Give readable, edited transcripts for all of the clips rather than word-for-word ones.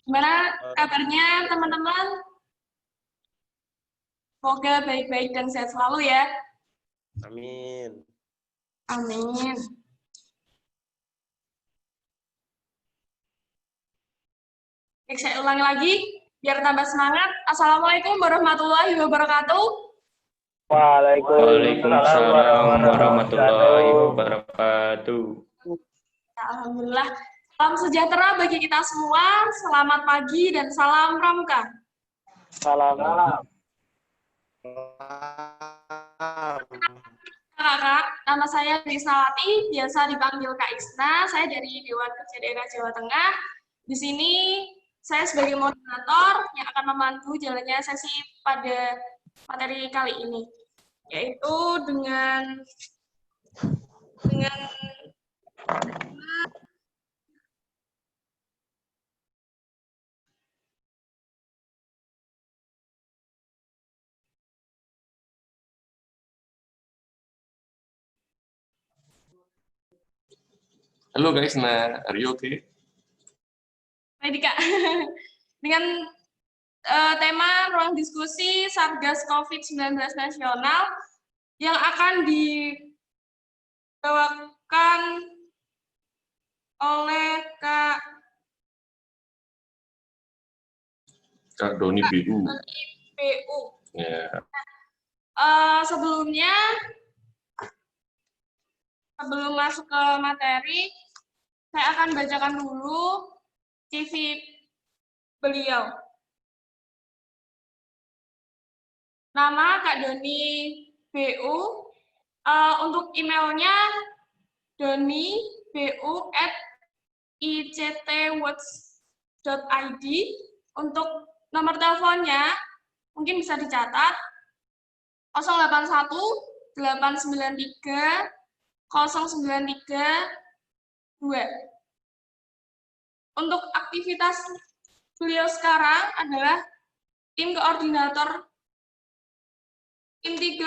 Gimana kabarnya teman-teman? Semoga baik-baik dan sehat selalu ya. Amin. Amin. Oke, saya ulangi lagi, biar tambah semangat. Assalamualaikum warahmatullahi wabarakatuh. Waalaikumsalam warahmatullahi wabarakatuh. Alhamdulillah. Salam sejahtera bagi kita semua. Selamat pagi dan salam pramuka. Salam. Kakak, nama saya Krisnawati, biasa dipanggil Kak Isna. Saya dari Dewan Kerja Daerah Jawa Tengah. Di sini saya sebagai moderator yang akan membantu jalannya sesi pada materi kali ini, yaitu dengan Halo guys, are you okay? Baik, Kak. Dengan tema ruang diskusi Satgas COVID-19 nasional yang akan dibawakan oleh Kak Doni BU. BU. Ya. Sebelum masuk ke materi, saya akan bacakan dulu CV beliau. Nama Kak Doni BU, untuk emailnya donibu@ictworks.id. Untuk nomor teleponnya mungkin bisa dicatat 081 893 0932. Untuk aktivitas beliau sekarang adalah tim 3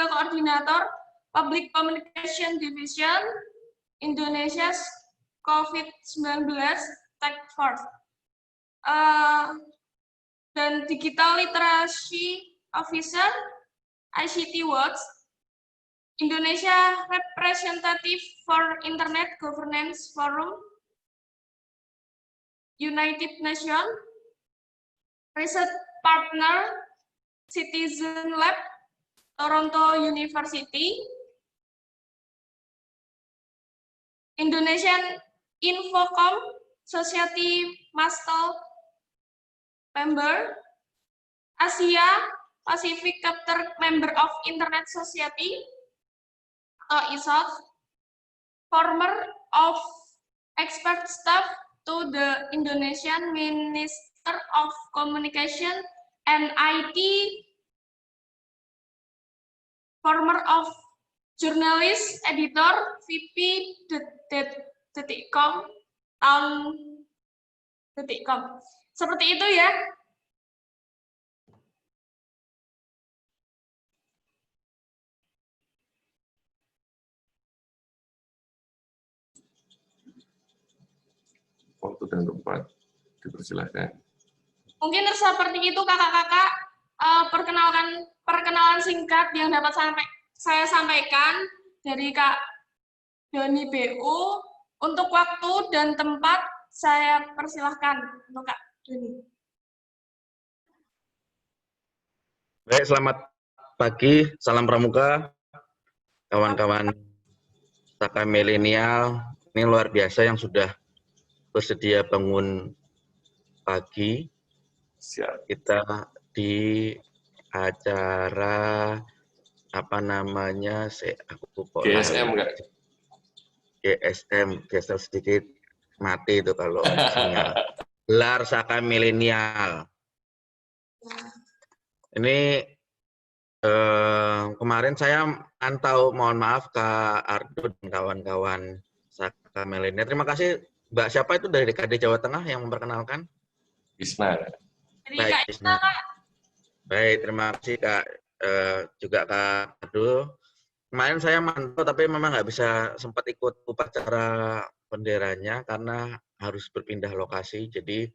koordinator Public Communication Division Indonesia's COVID-19 Task Force, dan Digital Literacy Officer ICT Watch Indonesia Representative for Internet Governance Forum United Nations Research Partner Citizen Lab Toronto University, Indonesian Infocom Society Master Member, Asia Pacific Chapter Member of Internet Society atau ISOT, former of expert staff to the Indonesian Minister of Communication and IT, former of journalist, editor, VP detik.com, tahun detik.com. Seperti itu ya. Waktu dan tempat dipersilahkan. Mungkin seperti itu kakak-kakak, perkenalan singkat yang dapat saya sampaikan dari Kak Doni BU. Untuk waktu dan tempat saya persilahkan untuk Kak Doni. Baik, selamat pagi, salam pramuka, kawan-kawan Saka milenial. Ini luar biasa yang sudah bersedia bangun pagi. Siap. Kita di acara apa namanya? GSM enggak? GSM, geser sedikit mati itu kalau sinyal. Gelar Saka milenial. Ini kemarin saya mantau, mohon maaf Kak Ardo dan kawan-kawan Saka milenial. Terima kasih Mbak, siapa itu dari DKD Jawa Tengah yang memperkenalkan? Isna. Baik, Isna. Baik, terima kasih Kak, juga Kak Ardo. Kemarin saya mantau tapi memang nggak bisa sempat ikut upacara benderanya karena harus berpindah lokasi, jadi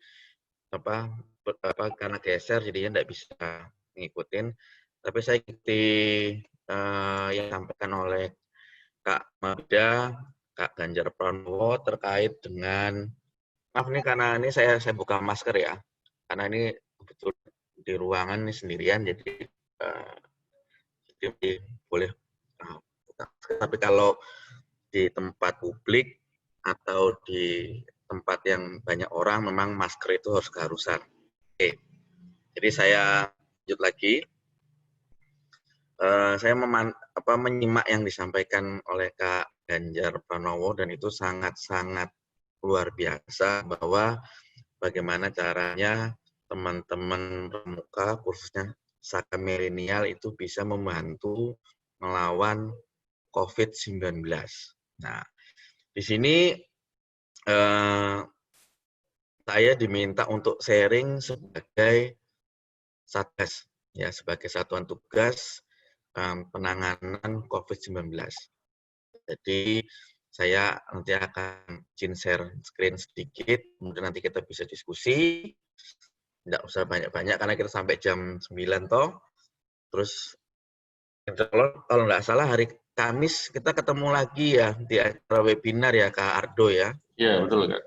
karena geser jadinya tidak bisa ngikutin. Tapi saya ikuti yang disampaikan oleh Kak Mabda, Kak Ganjar Pranowo terkait dengan, maaf nih karena ini saya buka masker ya, karena ini betul di ruangan ini sendirian, jadi boleh. Tapi kalau di tempat publik atau di tempat yang banyak orang, memang masker itu harus keharusan. Oke. Jadi saya lanjut lagi. Saya menyimak yang disampaikan oleh Kak Ganjar Pranowo, dan itu sangat-sangat luar biasa bahwa bagaimana caranya teman-teman pramuka, khususnya Saka milenial itu bisa membantu melawan COVID-19. Nah, di sini saya diminta untuk sharing sebagai Satgas, ya, sebagai satuan tugas penanganan COVID-19. Jadi saya nanti akan share screen sedikit, kemudian nanti kita bisa diskusi. Tidak usah banyak-banyak karena kita sampai jam 9 toh. Terus kalau nggak salah hari Kamis kita ketemu lagi ya di acara webinar ya Kak Ardo ya. Iya, betul Kak.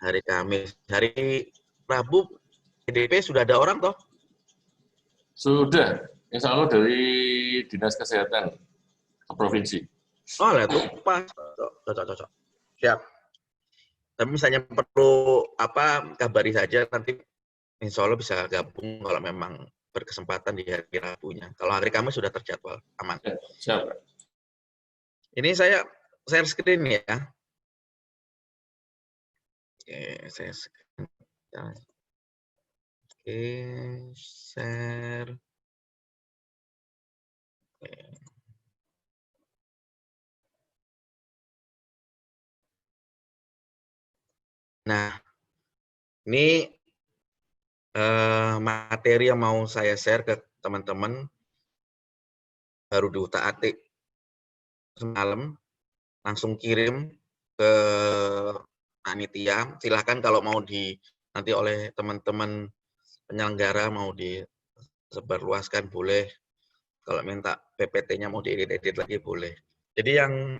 Hari Kamis. Hari Rabu PDP sudah ada orang toh? Sudah, insya Allah dari Dinas Kesehatan ke Provinsi. Oh, lah itu pas. Cocok. Siap. Tapi misalnya perlu kabari saja, nanti insya Allah bisa gabung kalau memang berkesempatan di hari Rabunya. Kalau hari Kamis sudah terjadwal, aman. Ya, siap. Ini saya share screen ya. Oke, saya screen. Oke, share. Oke. Nah, ini materi yang mau saya share ke teman-teman baru diutak-atik semalam, langsung kirim ke panitia. Silahkan kalau mau nanti oleh teman-teman penyelenggara mau disebarluaskan boleh. Kalau minta PPT-nya mau diedit lagi boleh. Jadi yang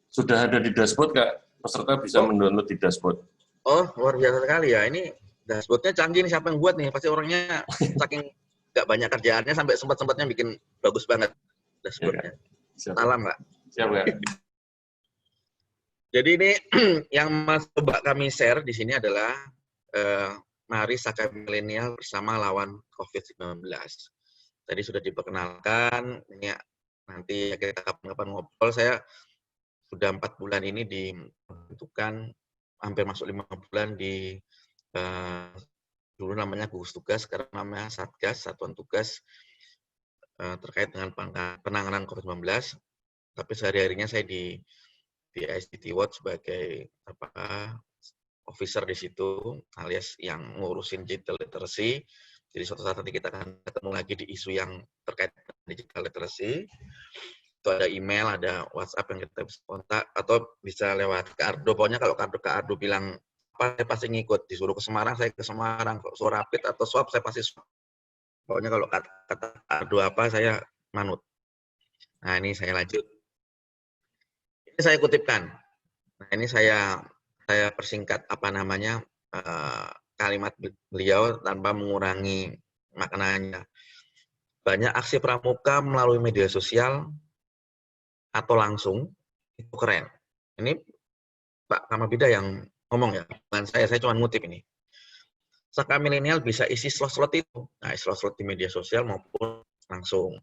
sudah ada di dashboard Kak, peserta bisa mendownload di dashboard. Oh, luar biasa sekali ya. Ini dashboardnya canggih nih, siapa yang buat nih? Pasti orangnya saking nggak banyak kerjaannya sampai sempat-sempatnya bikin bagus banget dashboardnya. Ya, salam Kak. Siap Kak. Jadi ini yang Mas coba kami share di sini adalah mari Saka Milenial bersama lawan COVID-19. Tadi sudah diperkenalkan, ini nanti kita kapan-kapan ngobrol. Saya sudah 4 bulan ini dibentukan, hampir masuk 5 bulan di dulu namanya gugus tugas, sekarang namanya Satgas, satuan tugas terkait dengan penanganan COVID-19. Tapi sehari-harinya saya di ICT Watch sebagai officer di situ, alias yang ngurusin digital literacy. Jadi suatu saat nanti kita akan ketemu lagi di isu yang terkait digital literacy. Itu ada email, ada WhatsApp yang kita bisa kontak, atau bisa lewat Kak Ardo. Pokoknya kalau Kak Ardo bilang apa, saya pasti ngikut. Disuruh ke Semarang, saya ke Semarang. Kalau suruh rapid atau swab, saya pasti swab. Pokoknya kalau kata Ardo apa, saya manut. Nah, ini saya lanjut. Ini saya kutipkan. Nah, ini saya persingkat kalimat beliau tanpa mengurangi maknanya. Banyak aksi pramuka melalui media sosial atau langsung, itu keren. Ini Pak Kamabida yang ngomong ya, bukan saya cuma ngutip ini. Saka milenial bisa isi slot-slot itu. Nah, slot-slot di media sosial maupun langsung.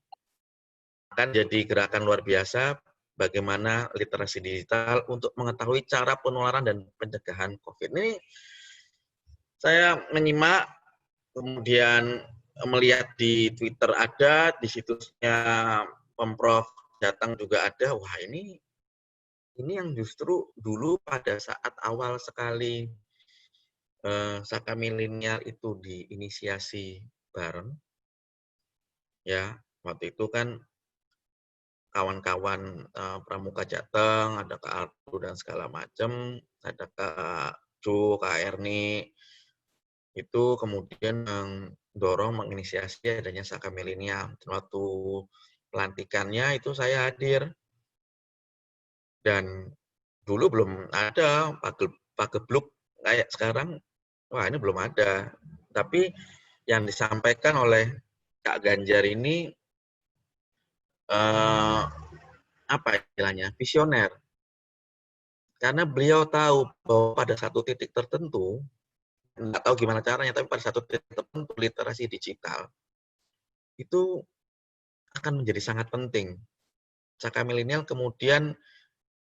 Akan jadi gerakan luar biasa bagaimana literasi digital untuk mengetahui cara penularan dan pencegahan COVID. Ini saya menyimak, kemudian melihat di Twitter ada, di situsnya Pemprov Jateng juga ada. Wah, ini yang justru dulu pada saat awal sekali Saka milenial itu diinisiasi bareng, ya waktu itu kan kawan-kawan pramuka Jateng, ada Kak Ardo dan segala macam, ada Kak Cu, Kak Erni, itu kemudian mendorong menginisiasi adanya Saka Milenial. Waktu pelantikannya itu saya hadir. Dan dulu belum ada pagebluk kayak sekarang, wah ini belum ada. Tapi yang disampaikan oleh Kak Ganjar ini apa istilahnya, visioner. Karena beliau tahu bahwa pada satu titik tertentu, nggak tahu gimana caranya, tapi pada satu titik tertentu literasi digital itu akan menjadi sangat penting. Saka milenial kemudian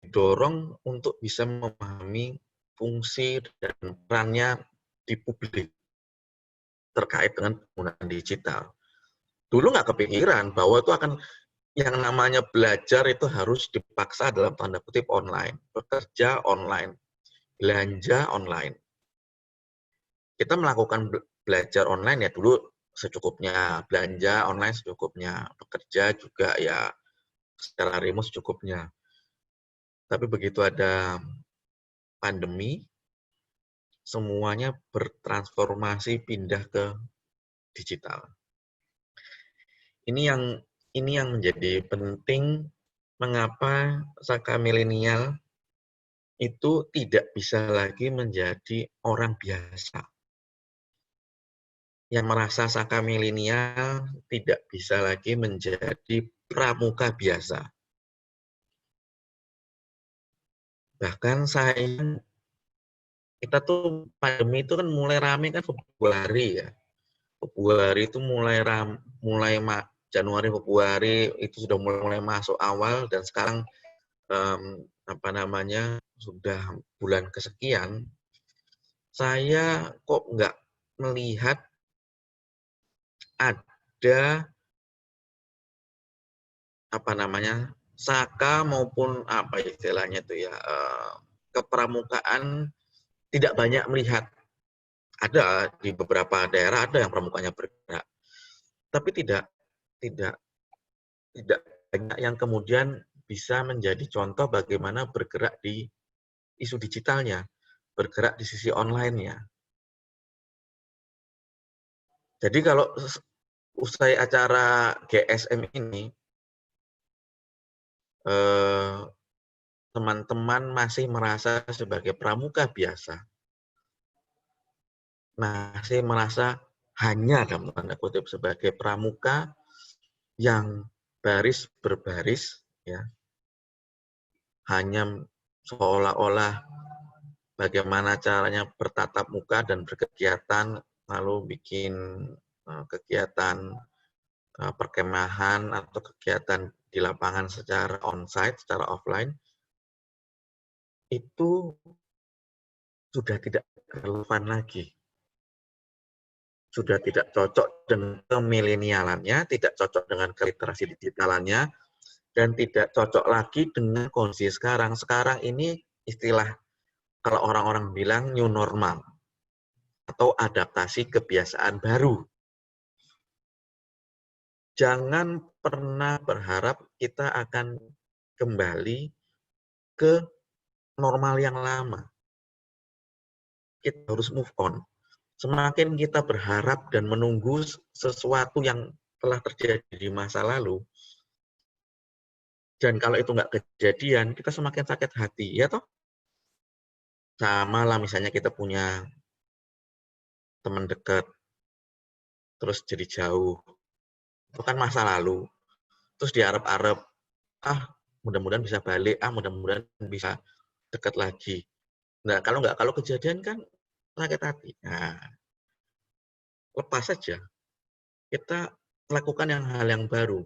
didorong untuk bisa memahami fungsi dan perannya di publik terkait dengan penggunaan digital. Dulu nggak kepikiran bahwa itu akan yang namanya belajar itu harus dipaksa dalam tanda kutip online, bekerja online, belanja online. Kita melakukan belajar online ya dulu secukupnya, belanja online secukupnya, bekerja juga ya secara remote secukupnya. Tapi begitu ada pandemi, semuanya bertransformasi pindah ke digital. Ini yang menjadi penting mengapa Saka milenial itu tidak bisa lagi menjadi orang biasa. Yang merasa Saka milenial tidak bisa lagi menjadi pramuka biasa. Bahkan kita tuh pandemi itu kan mulai rame kan Februari ya. Februari itu Januari Februari itu sudah mulai masuk awal dan sekarang sudah bulan kesekian, saya kok nggak melihat ada Saka maupun apa istilahnya itu ya kepramukaan tidak banyak melihat. Ada di beberapa daerah ada yang pramukanya bergerak, tapi tidak banyak yang kemudian bisa menjadi contoh bagaimana bergerak di isu digitalnya, bergerak di sisi online-nya. Jadi kalau usai acara GSM ini, teman-teman masih merasa sebagai pramuka biasa, masih merasa hanya dalam tanda kutip sebagai pramuka yang baris berbaris, ya, hanya seolah-olah bagaimana caranya bertatap muka dan berkegiatan, lalu bikin kegiatan perkemahan atau kegiatan di lapangan secara onsite, secara offline, itu sudah tidak relevan lagi. Sudah tidak cocok dengan kemilenialannya, tidak cocok dengan keliterasi digitalannya, dan tidak cocok lagi dengan kondisi sekarang. Sekarang ini istilah kalau orang-orang bilang new normal atau adaptasi kebiasaan baru. Jangan pernah berharap kita akan kembali ke normal yang lama. Kita harus move on. Semakin kita berharap dan menunggu sesuatu yang telah terjadi di masa lalu, dan kalau itu nggak kejadian, kita semakin sakit hati, ya toh? Sama lah misalnya kita punya teman dekat, terus jadi jauh. Itu kan masa lalu. Terus diharap-harap, mudah-mudahan bisa balik, mudah-mudahan bisa dekat lagi. Nah, kalau kejadian kan sakit hati. Nah, lepas saja. Kita lakukan hal yang baru.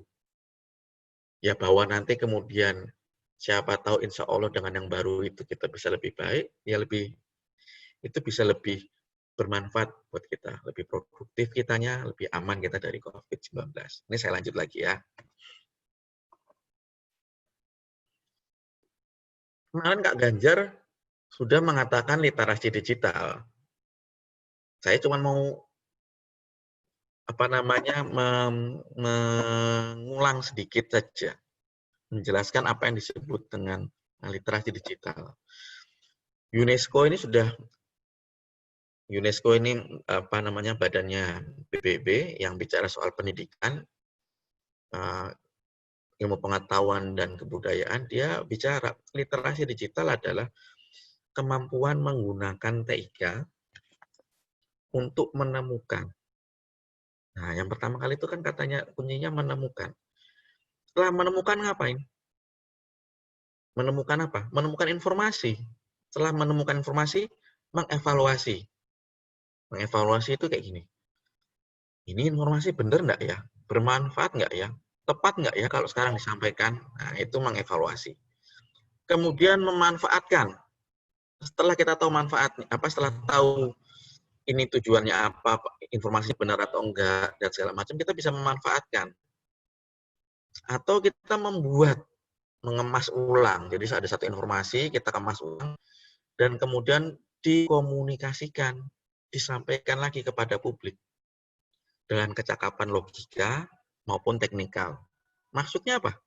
Ya bahwa nanti kemudian siapa tahu insya Allah dengan yang baru itu kita bisa lebih baik, ya itu bisa lebih bermanfaat buat kita, lebih produktif kitanya, lebih aman kita dari COVID-19. Ini saya lanjut lagi ya. Kemarin Kak Ganjar sudah mengatakan literasi digital. Saya cuma mau mengulang sedikit saja, menjelaskan apa yang disebut dengan literasi digital. UNESCO ini sudah UNESCO ini apa namanya badannya PBB yang bicara soal pendidikan, ilmu pengetahuan dan kebudayaan, dia bicara literasi digital adalah kemampuan menggunakan TIK untuk menemukan. Nah, yang pertama kali itu kan katanya kuncinya menemukan. Setelah menemukan ngapain? Menemukan apa? Menemukan informasi. Setelah menemukan informasi, mengevaluasi. Mengevaluasi itu kayak gini. Ini informasi benar nggak ya? Bermanfaat nggak ya? Tepat nggak ya kalau sekarang disampaikan? Nah, itu mengevaluasi. Kemudian memanfaatkan. Setelah kita tahu manfaatnya, setelah tahu ini tujuannya apa, informasi benar atau enggak, dan segala macam, kita bisa memanfaatkan. Atau kita mengemas ulang. Jadi ada satu informasi, kita kemas ulang, dan kemudian dikomunikasikan, disampaikan lagi kepada publik dengan kecakapan logika maupun teknikal. Maksudnya apa?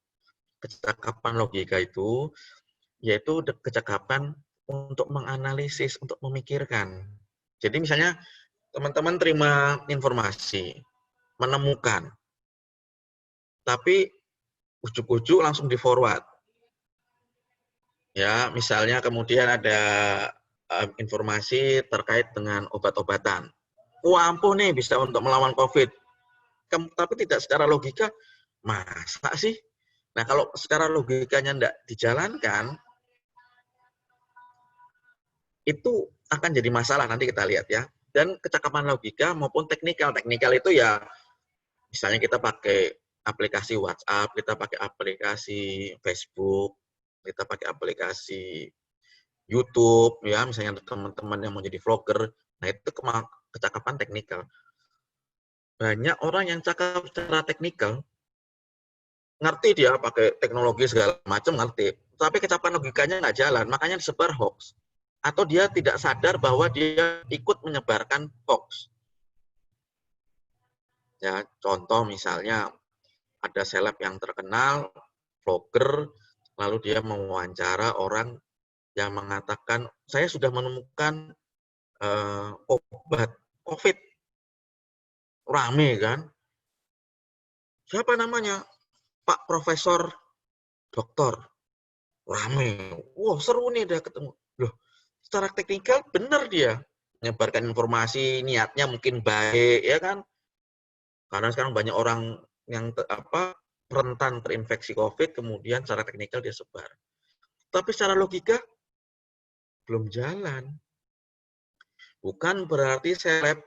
Kecakapan logika itu yaitu kecakapan untuk menganalisis, untuk memikirkan. Jadi misalnya teman-teman terima informasi, menemukan, tapi ujuk-ujuk langsung di-forward. Ya, misalnya kemudian ada informasi terkait dengan obat-obatan. Wah, ampuh nih bisa untuk melawan COVID. Tapi tidak secara logika, masa sih? Nah, kalau secara logikanya tidak dijalankan, itu akan jadi masalah, nanti kita lihat ya. Dan kecakapan logika maupun teknikal. Teknikal itu ya, misalnya kita pakai aplikasi WhatsApp, kita pakai aplikasi Facebook, kita pakai aplikasi YouTube, ya misalnya teman-teman yang mau jadi vlogger, nah itu kecakapan teknikal. Banyak orang yang cakap secara teknikal, ngerti dia pakai teknologi segala macam ngerti, tapi kecakapan logikanya nggak jalan, makanya disebar hoax. Atau dia tidak sadar bahwa dia ikut menyebarkan hoax. Ya, contoh misalnya ada seleb yang terkenal, vlogger, lalu dia mewawancara orang yang mengatakan, saya sudah menemukan obat COVID. Rame kan? Siapa namanya? Pak Profesor Doktor. Rame. Wah, seru nih dia ketemu. Loh, secara teknikal benar dia. Menyebarkan informasi, niatnya mungkin baik, ya kan? Karena sekarang banyak orang yang rentan terinfeksi COVID, kemudian secara teknikal dia sebar. Tapi secara logika, belum jalan. Bukan berarti seleb,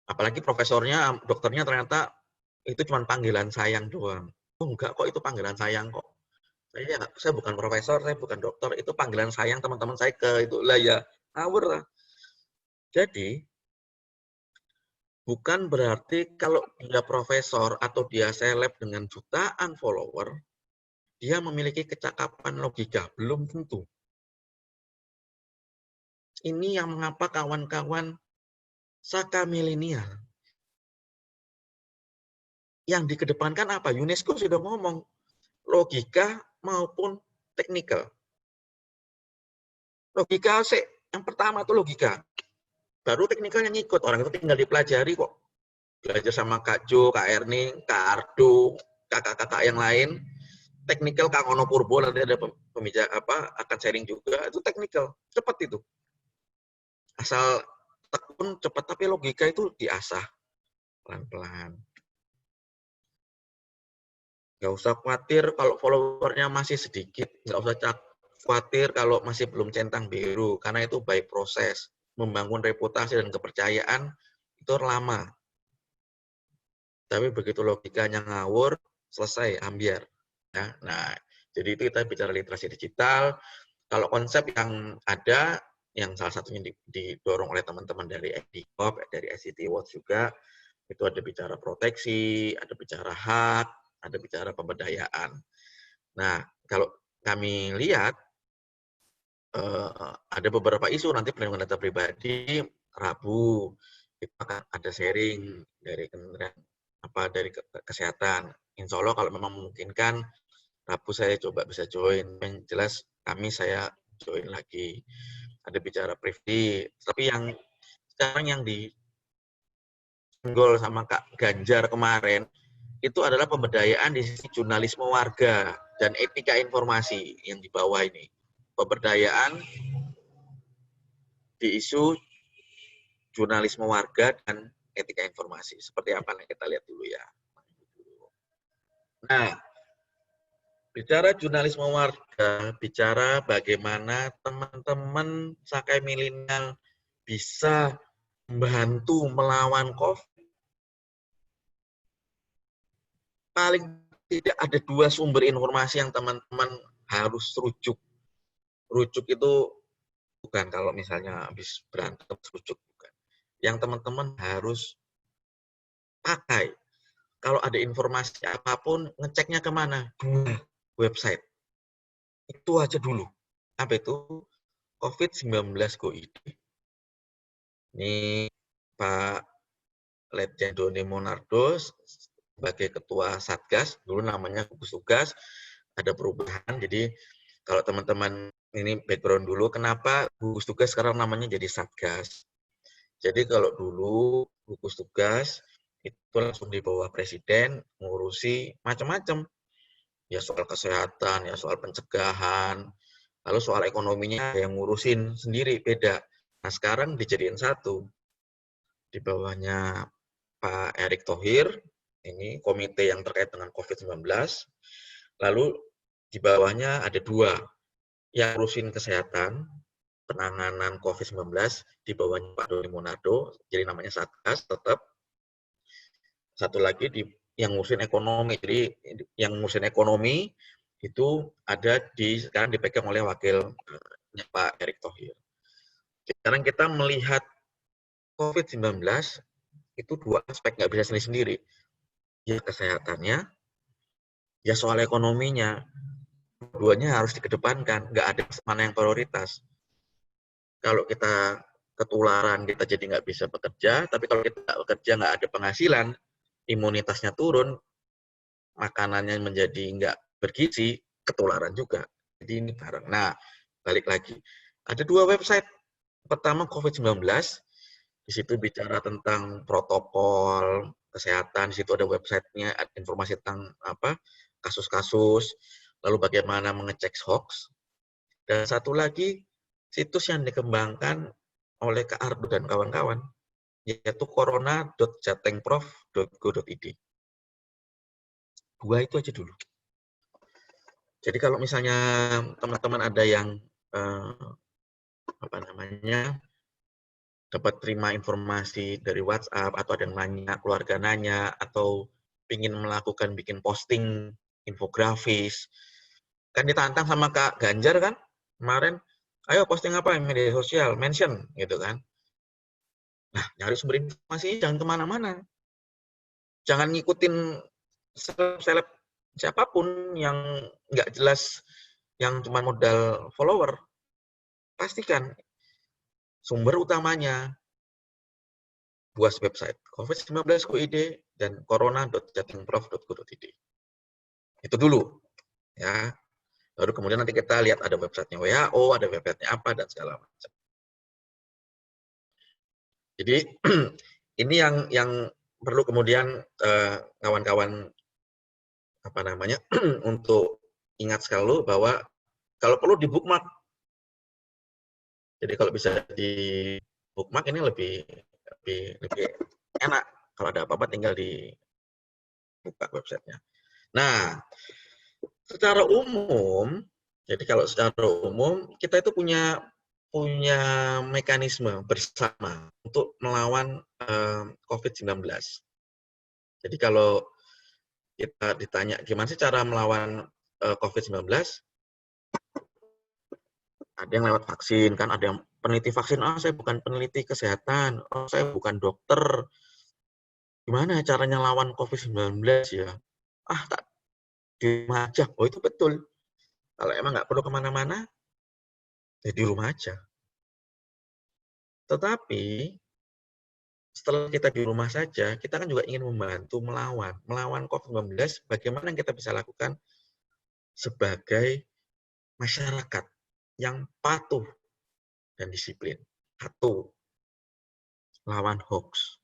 apalagi profesornya, dokternya ternyata itu cuma panggilan sayang doang. Oh enggak kok, itu panggilan sayang kok. Saya bukan profesor, saya bukan dokter, itu panggilan sayang teman-teman saya ke itu lah ya, ngawur lah. Jadi, bukan berarti kalau dia profesor atau dia seleb dengan jutaan follower, dia memiliki kecakapan logika. Belum tentu. Ini yang mengapa kawan-kawan Saka milenial yang dikedepankan apa? UNESCO sudah ngomong, logika maupun teknikal. Logika sih, yang pertama itu logika. Baru teknikalnya ngikut, orang itu tinggal dipelajari kok. Belajar sama Kak Jo, Kak Erni, Kak Ardo, kakak-kakak yang lain. Teknikal Kak Ono Purbo, nanti ada akan sharing juga. Itu teknikal, cepat itu. Asal tekun cepat, tapi logika itu diasah pelan-pelan. Nggak usah khawatir kalau followernya masih sedikit. Nggak usah khawatir kalau masih belum centang biru, karena itu by proses. Membangun reputasi dan kepercayaan itu lama. Tapi begitu logikanya ngawur, selesai, ambiar. Ya, nah, jadi itu kita bicara literasi digital. Kalau konsep yang ada, yang salah satunya didorong oleh teman-teman dari IDCOP, dari ICT Watch juga, itu ada bicara proteksi, ada bicara hak, ada bicara pemberdayaan. Nah, kalau kami lihat, ada beberapa isu nanti perlindungan data pribadi, Rabu, itu akan ada sharing dari Kementerian dari kesehatan. Insya Allah kalau memang memungkinkan, Rabu saya coba bisa join. Yang jelas saya join lagi. Ada bicara privasi. Tapi yang sekarang yang disenggol sama Kak Ganjar kemarin, itu adalah pemberdayaan di sisi jurnalisme warga dan etika informasi yang di bawah ini. Pemberdayaan di isu jurnalisme warga dan etika informasi. Seperti apa yang kita lihat dulu ya. Nah, bicara jurnalisme warga, bicara bagaimana teman-teman Sakai Milenial bisa membantu melawan COVID. Paling tidak ada 2 sumber informasi yang teman-teman harus rujuk. Rujuk itu bukan kalau misalnya habis berantem rujuk, bukan. Yang teman-teman harus pakai. Kalau ada informasi apapun, ngeceknya kemana? 2 website. Itu aja dulu. Apa itu? COVID-19 Go.id. Ini Pak Letjen Doni Monardo sebagai Ketua Satgas, dulu namanya gugus tugas, ada perubahan. Jadi kalau teman-teman ini background dulu, kenapa gugus tugas sekarang namanya jadi Satgas? Jadi kalau dulu gugus tugas itu langsung di bawah presiden, ngurusi macam-macam. Ya soal kesehatan, ya soal pencegahan, lalu soal ekonominya yang ngurusin sendiri, beda. Nah sekarang dijadiin satu. Di bawahnya Pak Erick Thohir, ini komite yang terkait dengan COVID-19. Lalu di bawahnya ada 2, yang ngurusin kesehatan, penanganan COVID-19, di bawahnya Pak Doni Monardo, jadi namanya Satgas tetap. Satu lagi yang ngurusin ekonomi, jadi yang ngurusin ekonomi itu ada sekarang dipegang oleh wakilnya Pak Erick Thohir. Sekarang kita melihat COVID-19 itu 2 aspek, nggak bisa sendiri-sendiri. Ya kesehatannya, ya soal ekonominya. Duanya harus dikedepankan, nggak ada mana yang prioritas. Kalau kita ketularan, kita jadi nggak bisa bekerja, tapi kalau kita nggak bekerja, nggak ada penghasilan, imunitasnya turun, makanannya menjadi nggak bergizi, ketularan juga. Jadi ini bareng. Nah, balik lagi. Ada 2 website. Pertama COVID-19, di situ bicara tentang protokol kesehatan, di situ ada websitenya, ada informasi tentang kasus-kasus, lalu bagaimana mengecek hoax. Dan satu lagi, situs yang dikembangkan oleh Kak Ardo dan kawan-kawan, yaitu corona.jatengprof.go.id. 2 itu aja dulu. Jadi kalau misalnya teman-teman ada yang dapat terima informasi dari WhatsApp atau ada yang nanya, keluarga nanya, atau ingin melakukan bikin posting infografis, kan ditantang sama Kak Ganjar kan kemarin, ayo posting apa di media sosial, mention gitu kan. Nah, nyari sumber informasi jangan kemana-mana, jangan ngikutin seleb siapapun yang nggak jelas, yang cuma modal follower. Pastikan sumber utamanya 2 website, COVID-19 Go.id dan corona.jatengprof.go.id. Itu dulu, ya. Baru kemudian nanti kita lihat ada websitenya WHO, ada websitenya apa, dan segala macam. Jadi, ini yang perlu kemudian kawan-kawan untuk ingat selalu bahwa kalau perlu di bookmark. Jadi kalau bisa di bookmark ini lebih enak. Kalau ada apa-apa tinggal dibuka websitenya. Nah, secara umum, jadi kalau secara umum kita itu punya mekanisme bersama untuk melawan COVID-19. Jadi kalau kita ditanya gimana sih cara melawan COVID-19, ada yang lewat vaksin, kan ada yang peneliti vaksin, saya bukan peneliti kesehatan, saya bukan dokter, gimana caranya lawan COVID-19 ya? Tak di rumah aja. Oh itu betul. Kalau emang nggak perlu kemana-mana, ya di rumah aja. Tetapi setelah kita di rumah saja, kita kan juga ingin membantu melawan COVID-19. Bagaimana yang kita bisa lakukan sebagai masyarakat yang patuh dan disiplin. 1, lawan hoax.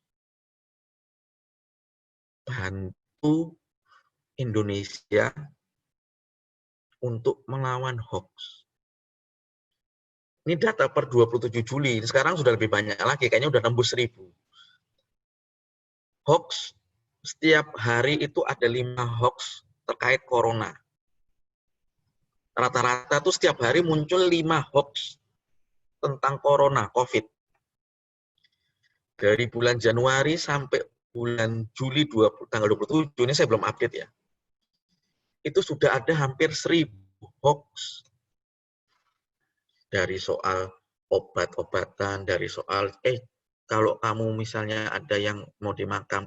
Bantu Indonesia untuk melawan hoax. Ini data per 27 Juli, sekarang sudah lebih banyak lagi, kayaknya udah nembus 1000. Hoax, setiap hari itu ada 5 hoax terkait corona. Rata-rata tuh setiap hari muncul 5 hoax tentang corona, COVID. Dari bulan Januari sampai bulan Juli tanggal 27, ini saya belum update ya. Itu sudah ada hampir 1000 hoax. Dari soal obat-obatan, dari soal, kalau kamu misalnya ada yang mau dimakam,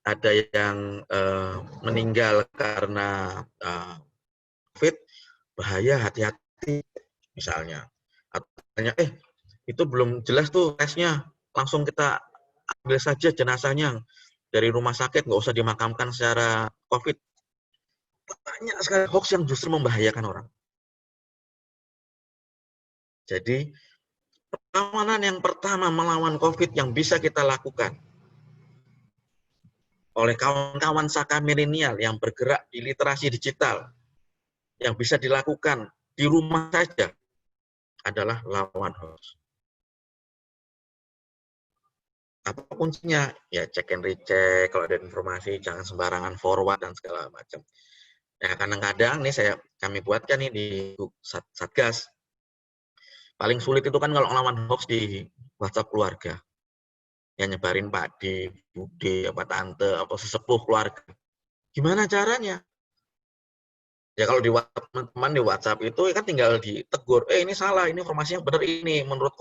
ada yang meninggal karena COVID, bahaya, hati-hati, misalnya. Artinya, itu belum jelas tuh tesnya, langsung kita ambil saja jenazahnya dari rumah sakit, nggak usah dimakamkan secara COVID. Banyak sekali hoax yang justru membahayakan orang. Jadi, perlawanan yang pertama melawan COVID yang bisa kita lakukan oleh kawan-kawan Saka milenial yang bergerak di literasi digital, yang bisa dilakukan di rumah saja, adalah lawan hoax. Apa kuncinya? Ya cek and recheck, kalau ada informasi jangan sembarangan forward dan segala macam. Nah, kadang-kadang nih kami buatkan nih di Satgas. Paling sulit itu kan kalau ngelawan hoax di WhatsApp keluarga. Yang nyebarin Pak D, Bude, apa Tante, apa sesepuh keluarga. Gimana caranya? Ya kalau di WhatsApp, teman-teman di WhatsApp itu kan tinggal ditegur, ini salah, ini informasinya benar ini, menurut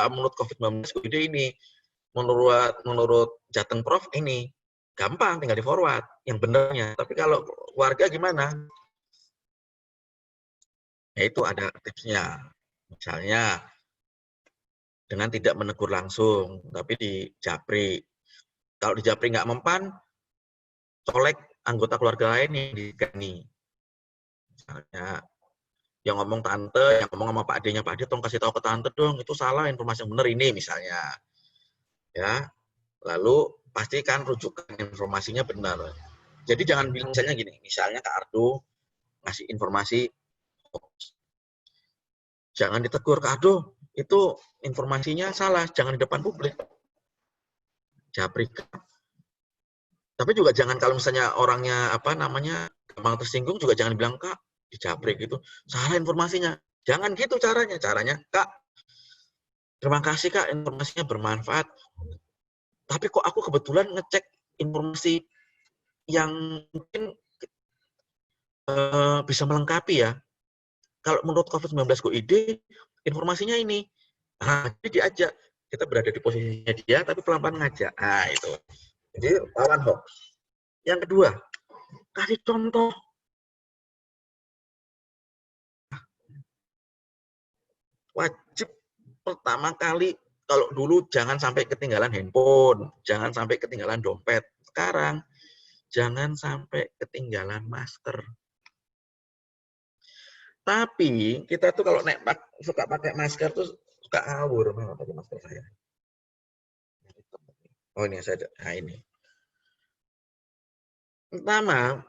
menurut COVID-19 ini, menurut Jateng Prof ini. Gampang, tinggal di-forward yang benernya. Tapi kalau warga gimana? Ya itu ada tipsnya. Misalnya, dengan tidak menegur langsung, tapi di japri. Kalau di japri nggak mempan, colek anggota keluarga lain yang digani. Misalnya, yang ngomong tante, yang ngomong sama Pak D-nya, Pak D tolong kasih tahu ke tante dong, itu salah, informasi yang benar ini misalnya. Ya, lalu pastikan rujukan informasinya benar. Jadi jangan bilang misalnya gini, misalnya Kak Ardo ngasih informasi hoax. Jangan ditegur, Kak Ardo, itu informasinya salah, jangan di depan publik. Japri. Tapi juga jangan kalau misalnya orangnya gampang tersinggung juga jangan bilang Kak dijapri gitu. Salah informasinya. Jangan gitu caranya. Caranya Kak, terima kasih Kak informasinya bermanfaat. Tapi kok aku kebetulan ngecek informasi yang mungkin bisa melengkapi ya. Kalau menurut COVID-19 GoID informasinya ini. Nah, jadi diajak. Kita berada di posisinya dia tapi pelan-pelan ngajak. Nah, itu. Jadi lawan hoax. Yang kedua, kasih contoh. Wajib pertama kali, kalau dulu jangan sampai ketinggalan handphone, jangan sampai ketinggalan dompet. Sekarang, jangan sampai ketinggalan masker. Tapi, kita tuh kalau suka pakai masker tuh suka ngawur. Mana pakai masker saya? Oh ini nah ini. Pertama,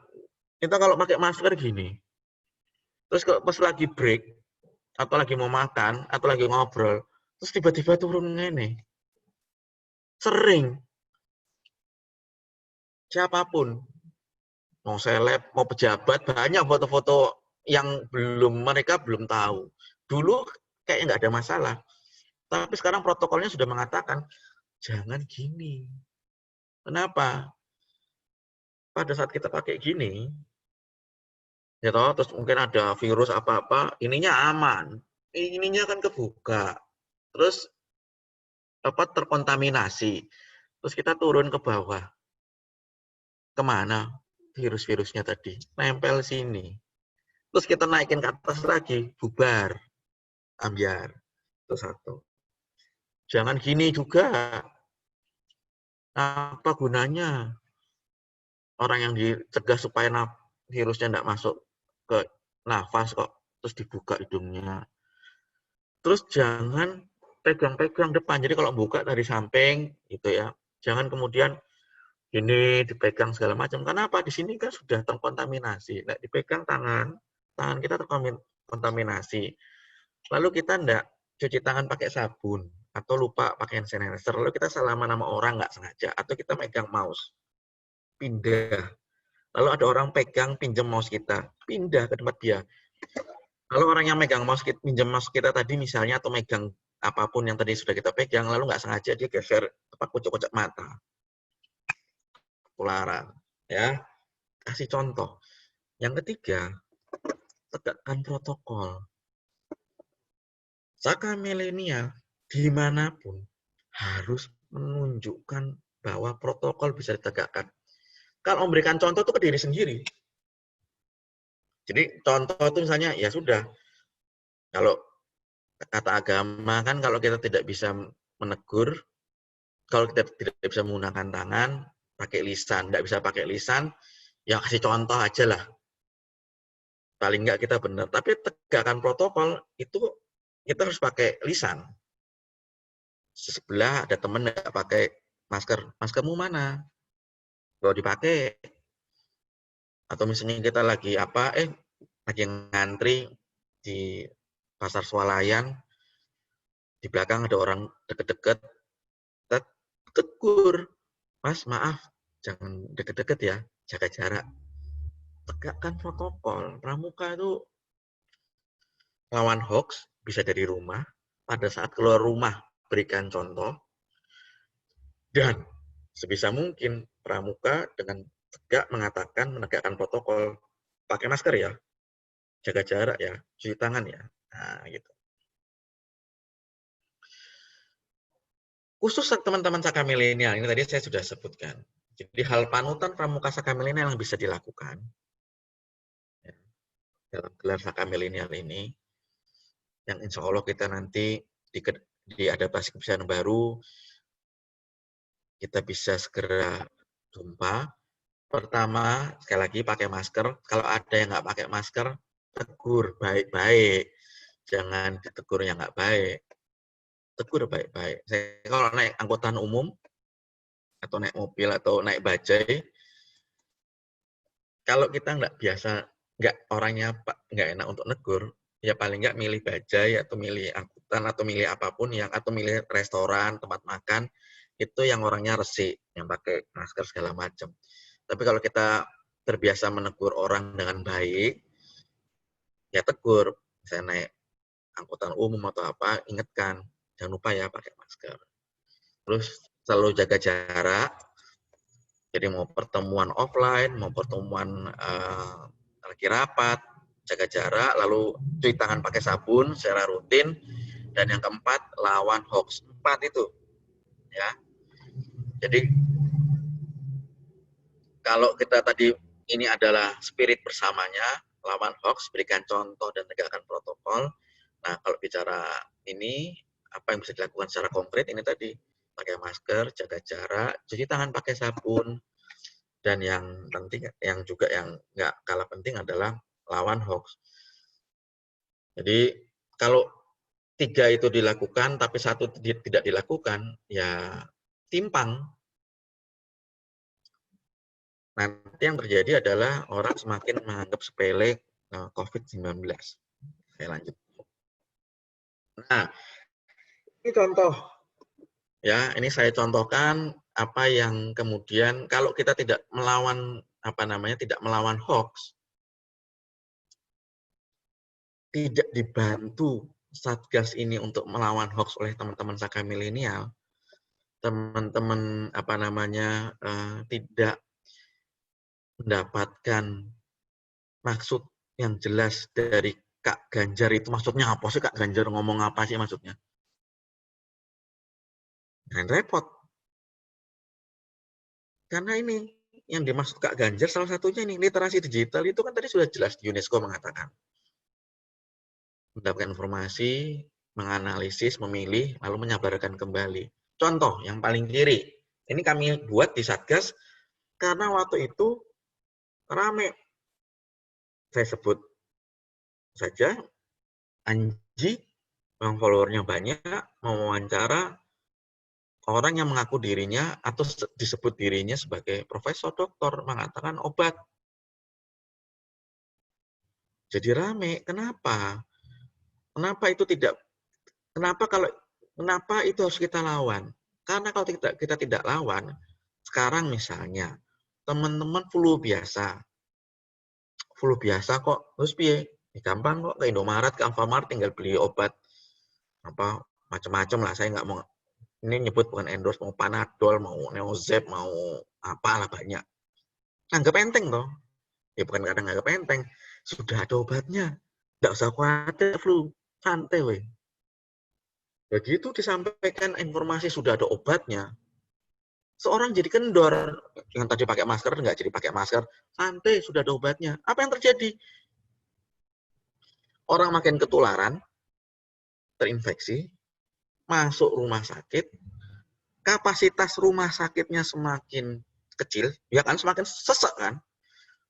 kita kalau pakai masker gini, terus kalau pas lagi break, atau lagi mau makan, atau lagi ngobrol, terus tiba-tiba turun ini. Sering. Siapapun. Mau seleb, mau pejabat, banyak foto-foto yang mereka belum tahu. Dulu kayaknya nggak ada masalah. Tapi sekarang protokolnya sudah mengatakan, jangan gini. Kenapa? Pada saat kita pakai gini, ya toh, terus mungkin ada virus apa-apa, ininya aman. Ininya kan kebuka. Terus terkontaminasi. Terus kita turun ke bawah. Kemana virus-virusnya tadi? Nempel sini. Terus kita naikin ke atas lagi, bubar. Ambiar. Itu satu. Jangan gini juga. Apa gunanya? Orang yang dicegah supaya virusnya tidak masuk ke nafas kok. Terus dibuka hidungnya. Terus jangan pegang-pegang depan. Jadi kalau buka dari samping gitu ya. Jangan kemudian ini dipegang segala macam. Kenapa? Di sini kan sudah terkontaminasi. Nah, dipegang tangan kita terkontaminasi. Lalu kita enggak cuci tangan pakai sabun atau lupa pakai hand sanitizer. Lalu kita salaman sama orang nggak sengaja atau kita megang mouse. Pindah. Lalu ada orang pegang pinjam mouse kita, pindah ke tempat dia. Kalau orang yang megang mouse kita, pinjam mouse kita tadi misalnya atau megang apapun yang tadi sudah kita pegang, lalu nggak sengaja dia geser kocok-kocok mata. Ketularan, ya. Kasih contoh. Yang ketiga, tegakkan protokol. Saka milenial dimanapun harus menunjukkan bahwa protokol bisa ditegakkan. Kalau memberikan contoh itu ke diri sendiri. Jadi contoh itu misalnya ya sudah, kalau kata agama kan kalau kita tidak bisa menegur, kalau kita tidak bisa menggunakan tangan, pakai lisan, tidak bisa pakai lisan, ya kasih contoh aja lah. Paling nggak kita benar. Tapi tegakkan protokol itu kita harus pakai lisan. Sebelah ada teman nggak pakai masker, maskermu mana? Kalau dipakai. Atau misalnya kita lagi lagi ngantri di pasar swalayan, di belakang ada orang deket-deket, tegur, Mas maaf, jangan deket-deket ya, jaga jarak. Tegakkan protokol. Pramuka itu lawan hoax, bisa dari rumah, pada saat keluar rumah berikan contoh, dan sebisa mungkin pramuka dengan tegak mengatakan menegakkan protokol, pakai masker ya, jaga jarak ya, cuci tangan ya, nah gitu. Khusus teman-teman Saka milenial ini tadi saya sudah sebutkan. Jadi hal panutan pramuka Saka milenial yang bisa dilakukan ya, dalam gelar Saka milenial ini, yang insya Allah kita nanti di adaptasi kebiasaan baru kita bisa segera jumpa. Pertama, sekali lagi pakai masker. Kalau ada yang nggak pakai masker, tegur baik-baik. Jangan ditegur yang nggak baik. Tegur baik-baik. Saya kalau naik angkutan umum, atau naik mobil, atau naik bajai, kalau kita nggak biasa, orangnya nggak enak untuk negur, ya paling nggak milih bajai, atau milih angkutan, atau milih apapun, atau milih restoran, tempat makan, itu yang orangnya resik, yang pakai masker segala macam. Tapi kalau kita terbiasa menegur orang dengan baik, ya tegur. Saya naik angkutan umum atau apa, ingatkan, jangan lupa ya pakai masker. Terus selalu jaga jarak. Jadi mau pertemuan offline, mau pertemuan lagi rapat, jaga jarak, lalu cuci tangan pakai sabun secara rutin. Dan yang keempat, lawan hoax. 4 itu. Ya. Jadi kalau kita tadi ini adalah spirit bersamanya, lawan hoax, berikan contoh dan tegakkan protokol. Nah, kalau bicara ini, apa yang bisa dilakukan secara konkret ini tadi, pakai masker, jaga jarak, cuci tangan pakai sabun, dan yang penting, yang nggak kalah penting adalah lawan hoax. Jadi kalau 3 itu dilakukan, tapi 1 tidak dilakukan, ya timpang. Nanti yang terjadi adalah orang semakin menganggap sepele COVID-19. Saya lanjut. Nah, ini contoh. Ya, ini saya contohkan apa yang kemudian kalau kita tidak melawan tidak melawan hoax, tidak dibantu Satgas ini untuk melawan hoax oleh teman-teman Saka milenial, teman-teman tidak mendapatkan maksud yang jelas dari Kak Ganjar itu, maksudnya apa sih Kak Ganjar ngomong apa sih maksudnya? Dan repot. Karena ini yang dimaksud Kak Ganjar salah satunya ini literasi digital itu kan tadi sudah jelas di UNESCO mengatakan. Mendapatkan informasi, menganalisis, memilih, lalu menyabarkan kembali. Contoh yang paling kiri, ini kami buat di Satgas karena waktu itu rame. Saya sebut saja Anji yang followernya banyak, mau wawancara orang yang mengaku dirinya atau disebut dirinya sebagai profesor doktor mengatakan obat. Jadi rame. Kenapa? Kenapa itu harus kita lawan? Karena kalau kita tidak lawan, sekarang misalnya teman-teman flu biasa kok, terus piye? Gampang kok, ke Indomaret, ke Alfamart tinggal beli obat apa macam-macam lah. Saya nggak mau ini nyebut, bukan endorse, mau Panadol, mau Neozep, mau apalah banyak. Anggap enteng toh. Ya bukan kadang anggap enteng, sudah ada obatnya. Nggak usah khawatir flu, santai weh. Begitu disampaikan informasi sudah ada obatnya, seorang jadi kendor. Yang tadi pakai masker nggak jadi pakai masker, santai sudah ada obatnya. Apa yang terjadi? Orang makin ketularan, terinfeksi, masuk rumah sakit, kapasitas rumah sakitnya semakin kecil, ya kan, semakin sesek kan.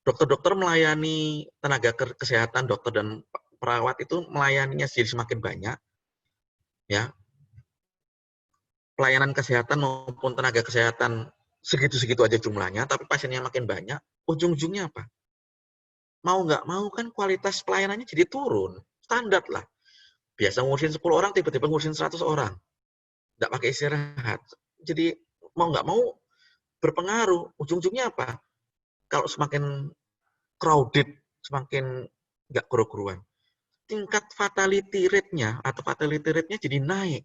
Dokter-dokter melayani tenaga kesehatan, dokter dan perawat itu melayaninya jadi semakin banyak, ya. Pelayanan kesehatan maupun tenaga kesehatan segitu-segitu aja jumlahnya, tapi pasiennya makin banyak, ujung-ujungnya apa? Mau nggak mau kan kualitas pelayanannya jadi turun, standar lah. Biasa ngurusin 10 orang, tiba-tiba ngurusin 100 orang. Nggak pakai istirahat. Jadi mau nggak mau berpengaruh. Ujung-ujungnya apa? Kalau semakin crowded, semakin nggak keru-keruan, tingkat fatality rate-nya atau fatality rate-nya jadi naik.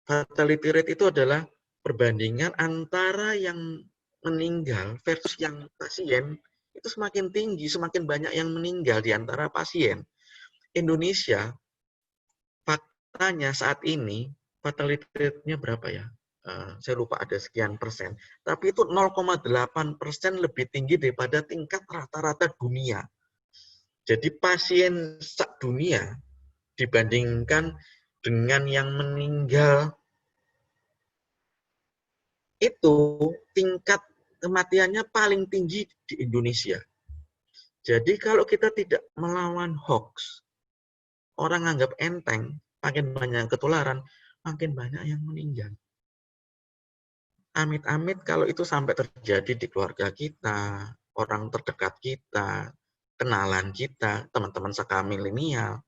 Fatality rate itu adalah perbandingan antara yang meninggal versus yang pasien, itu semakin tinggi, semakin banyak yang meninggal di antara pasien. Indonesia, faktanya saat ini, fatality rate-nya berapa ya? Saya lupa, ada sekian persen. Tapi itu 0,8% lebih tinggi daripada tingkat rata-rata dunia. Jadi pasien dunia dibandingkan dengan yang meninggal itu tingkat kematiannya paling tinggi di Indonesia. Jadi kalau kita tidak melawan hoax, orang anggap enteng, makin banyak ketularan, makin banyak yang meninggal. Amit-amit kalau itu sampai terjadi di keluarga kita, orang terdekat kita, kenalan kita, teman-teman sekamilenial.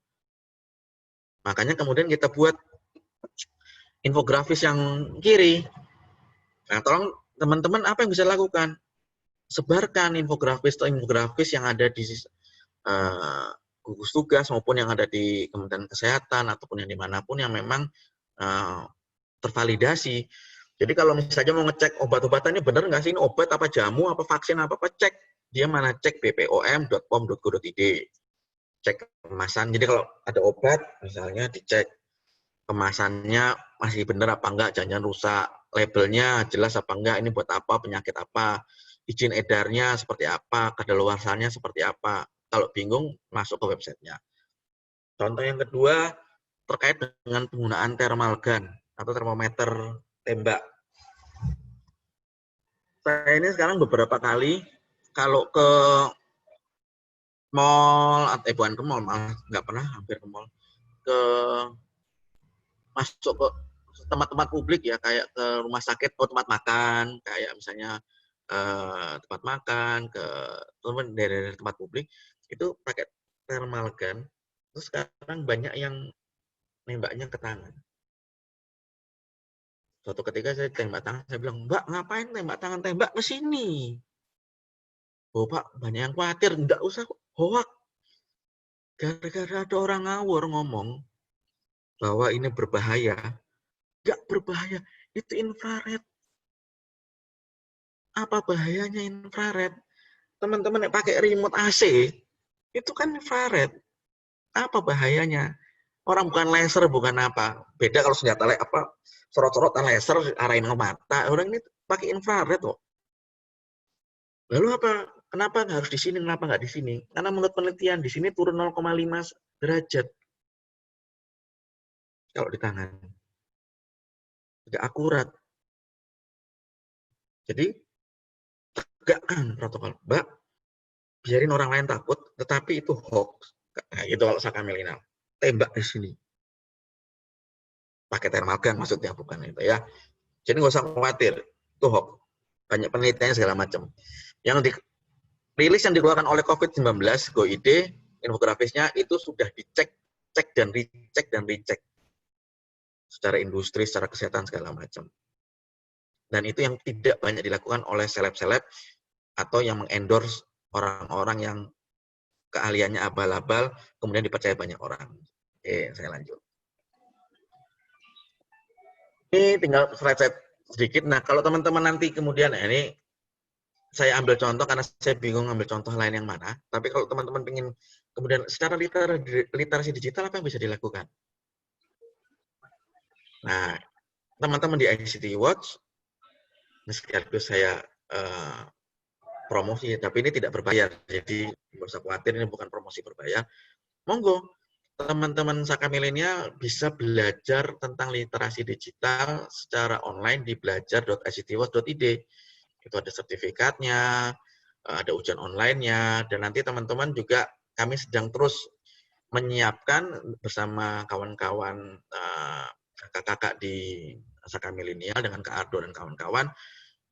Makanya kemudian kita buat infografis yang kiri. Nah, tolong teman-teman apa yang bisa lakukan? Sebarkan infografis yang ada di gugus tugas maupun yang ada di Kementerian Kesehatan ataupun yang dimanapun yang memang tervalidasi. Jadi kalau misalnya mau ngecek obat-obatannya benar nggak sih, ini obat apa jamu apa vaksin apa cek. Dia mana cek bpom.pom.go.id. Cek kemasan. Jadi kalau ada obat misalnya dicek kemasannya masih benar apa enggak, jangan rusak, labelnya jelas apa enggak, ini buat apa, penyakit apa, izin edarnya seperti apa, kadaluarsanya seperti apa. Kalau bingung, masuk ke websitenya. Contoh yang kedua, terkait dengan penggunaan thermal gun atau termometer tembak. Saya ini sekarang beberapa kali, kalau ke mall, bukan ke mall, malah nggak pernah hampir ke mall, ke masuk ke tempat-tempat publik ya, kayak ke rumah sakit atau tempat makan, kayak misalnya tempat makan, ke daerah tempat publik, itu pakai thermal gun. Terus sekarang banyak yang nembaknya ke tangan. Suatu ketika saya tembak tangan, saya bilang, Mbak, ngapain tembak tangan? Tembak ke sini. Oh Pak, banyak yang khawatir. Enggak usah hoak. Gara-gara ada orang ngawur ngomong bahwa ini berbahaya. Enggak berbahaya. Itu infrared. Apa bahayanya infrared? Teman-teman yang pakai remote AC, itu kan infrared. Apa bahayanya? Orang bukan laser, bukan apa. Beda kalau senjata sorot-sorotan laser arahin ke mata. Orang ini pakai infrared kok. Lalu apa? Kenapa harus di sini? Kenapa nggak di sini? Karena menurut penelitian di sini turun 0,5 derajat kalau di tangan. Tidak akurat. Jadi tegakkan protokol. Mbak, biarin orang lain takut, tetapi itu hoax. Nah, itu kalau Saka Melinal. tembak di sini. Pakai termagang maksudnya, bukan itu ya. Jadi nggak usah khawatir, itu hoax. Banyak penelitiannya segala macam. Yang rilis yang dikeluarkan oleh COVID-19, GoID, infografisnya itu sudah dicek, cek dan recheck secara industri, secara kesehatan segala macam. Dan itu yang tidak banyak dilakukan oleh seleb-seleb atau yang mengendorse orang-orang yang keahliannya abal-abal, kemudian dipercaya banyak orang. Oke, saya lanjut. Ini tinggal slide sedikit. Nah, kalau teman-teman nanti kemudian, ini saya ambil contoh karena saya bingung ambil contoh lain yang mana. Tapi kalau teman-teman ingin kemudian secara literasi digital apa yang bisa dilakukan? Nah, teman-teman di ICT Watch, sekaligus saya promosi, tapi ini tidak berbayar. Jadi nggak usah khawatir, ini bukan promosi berbayar. Monggo, teman-teman Saka Milenial bisa belajar tentang literasi digital secara online di belajar.ictwatch.id. Itu ada sertifikatnya, ada ujian online-nya, dan nanti teman-teman juga kami sedang terus menyiapkan bersama kawan-kawan kakak-kakak di Saka Milenial dengan Kak Ardo dan kawan-kawan,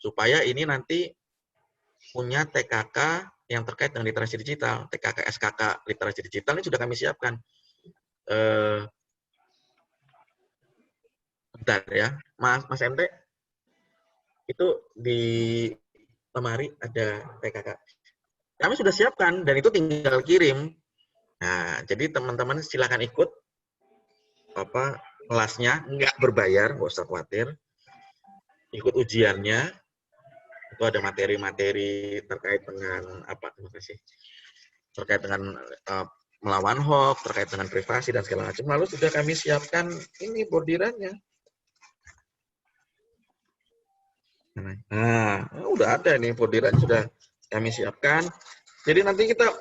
supaya ini nanti punya TKK yang terkait dengan literasi digital, TKK SKK literasi digital ini sudah kami siapkan. Bentar ya, Mas MT, itu di lemari ada TKK. Kami sudah siapkan dan itu tinggal kirim. Nah, jadi teman-teman silakan ikut kelasnya, nggak berbayar, nggak usah khawatir. Ikut ujiannya, itu ada materi-materi terkait dengan terkait dengan melawan hoax, terkait dengan privasi dan segala macam. Lalu sudah kami siapkan ini bordirannya. Nah, udah ada nih bordirannya sudah kami siapkan. Jadi nanti kita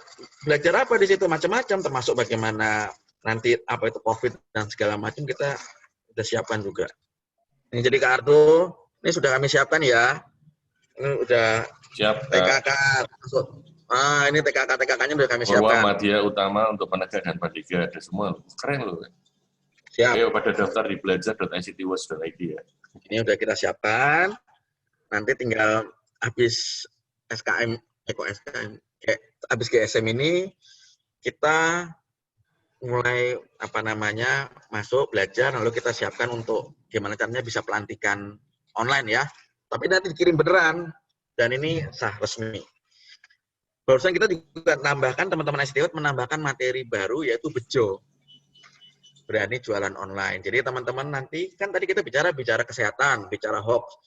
belajar apa di situ macam-macam, termasuk bagaimana nanti apa itu COVID dan segala macam kita sudah siapkan juga. Ini jadi Kak Ardo, ini sudah kami siapkan ya. Ini udah Siap, TKK masuk. Ini TKK-nya sudah kami siapkan. Muhammadiyah Utama untuk Penegak dan Pendidikan ada semua. Keren loh. Siap. Ayo pada daftar di belajar.ictwatch.id ya. Ini udah kita siapkan. Nanti tinggal habis SKM, habis GSM ini kita mulai masuk belajar, lalu kita siapkan untuk gimana caranya bisa pelantikan online ya. Tapi nanti dikirim beneran dan ini sah resmi. Barusan kita juga menambahkan, teman-teman ICT menambahkan materi baru yaitu bejo. Berani jualan online. Jadi teman-teman nanti kan tadi kita bicara kesehatan, bicara hoax.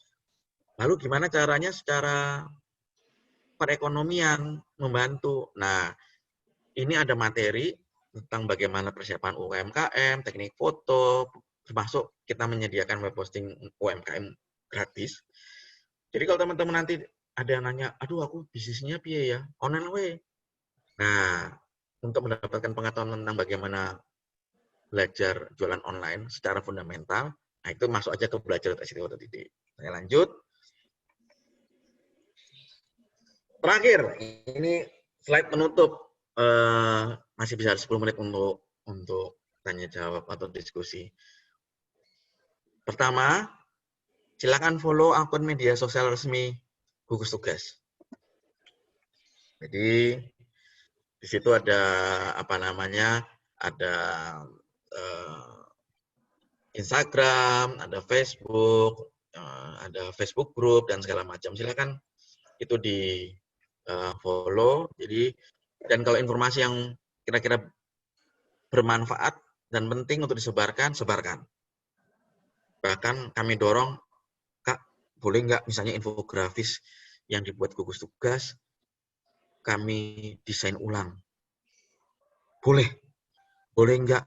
Lalu gimana caranya secara perekonomian membantu. Nah, ini ada materi tentang bagaimana persiapan UMKM, teknik foto, termasuk kita menyediakan web hosting UMKM gratis. Jadi kalau teman-teman nanti ada yang nanya, aduh aku bisnisnya piye ya, online we. Nah, untuk mendapatkan pengetahuan tentang bagaimana belajar jualan online secara fundamental, nah itu masuk aja ke belajar.ictwatch.id. Saya lanjut. Terakhir, ini slide penutup. Masih bisa 10 menit untuk tanya jawab atau diskusi. Pertama, silakan follow akun media sosial resmi gugus tugas. Jadi di situ ada ada Instagram, ada Facebook group dan segala macam. Silakan itu di follow. Jadi dan kalau informasi yang kira-kira bermanfaat dan penting untuk disebarkan, sebarkan. Bahkan kami dorong, Kak, boleh nggak misalnya infografis yang dibuat gugus tugas, kami desain ulang. Boleh. Boleh nggak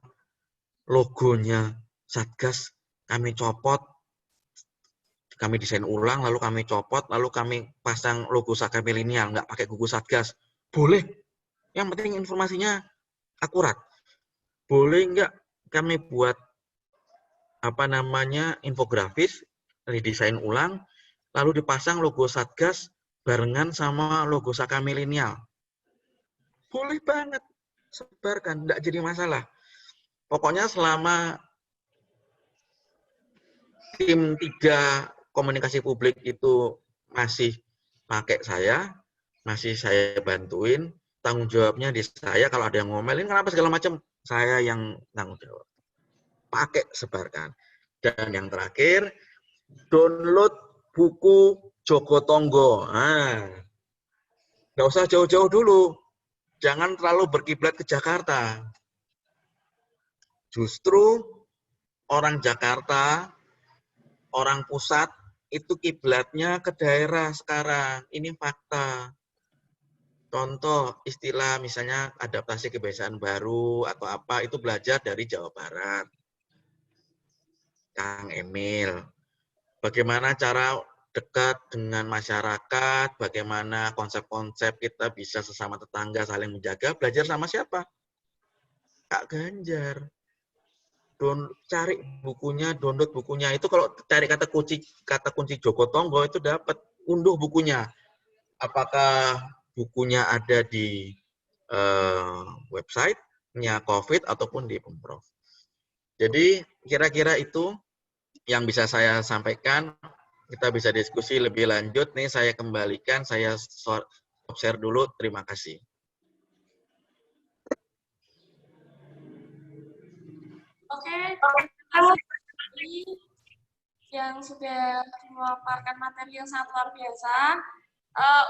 logonya Satgas kami copot, kami desain ulang, lalu kami copot, lalu kami pasang logo Saka Milenial, nggak pakai gugus Satgas. Boleh. Yang penting informasinya akurat. Boleh nggak kami buat infografis, didesain ulang, lalu dipasang logo Satgas barengan sama logo Saka Milenial. Boleh banget, sebarkan, nggak jadi masalah. Pokoknya selama tim 3 komunikasi publik itu masih pakai saya, masih saya bantuin, tanggung jawabnya di saya. Kalau ada yang ngomelin kenapa segala macam, saya yang tanggung jawab. Pakai, sebarkan. Dan yang terakhir, download buku Joko Tonggo. Nah, nggak usah jauh-jauh dulu. Jangan terlalu berkiblat ke Jakarta. Justru orang Jakarta, orang pusat, itu kiblatnya ke daerah sekarang. Ini fakta. Contoh istilah misalnya adaptasi kebiasaan baru atau apa, itu belajar dari Jawa Barat. Kang Emil. Bagaimana cara dekat dengan masyarakat, bagaimana konsep-konsep kita bisa sesama tetangga saling menjaga, belajar sama siapa? Kak Ganjar. Cari bukunya, download bukunya. Itu kalau cari kata kunci Joko Tonggo itu dapat, unduh bukunya. Apakah bukunya ada di website-nya COVID ataupun di Pemprov. Jadi kira-kira itu yang bisa saya sampaikan. Kita bisa diskusi lebih lanjut. Nih saya kembalikan, saya stop share dulu. Terima kasih. Oke, terima kasih yang sudah memaparkan materi yang sangat luar biasa.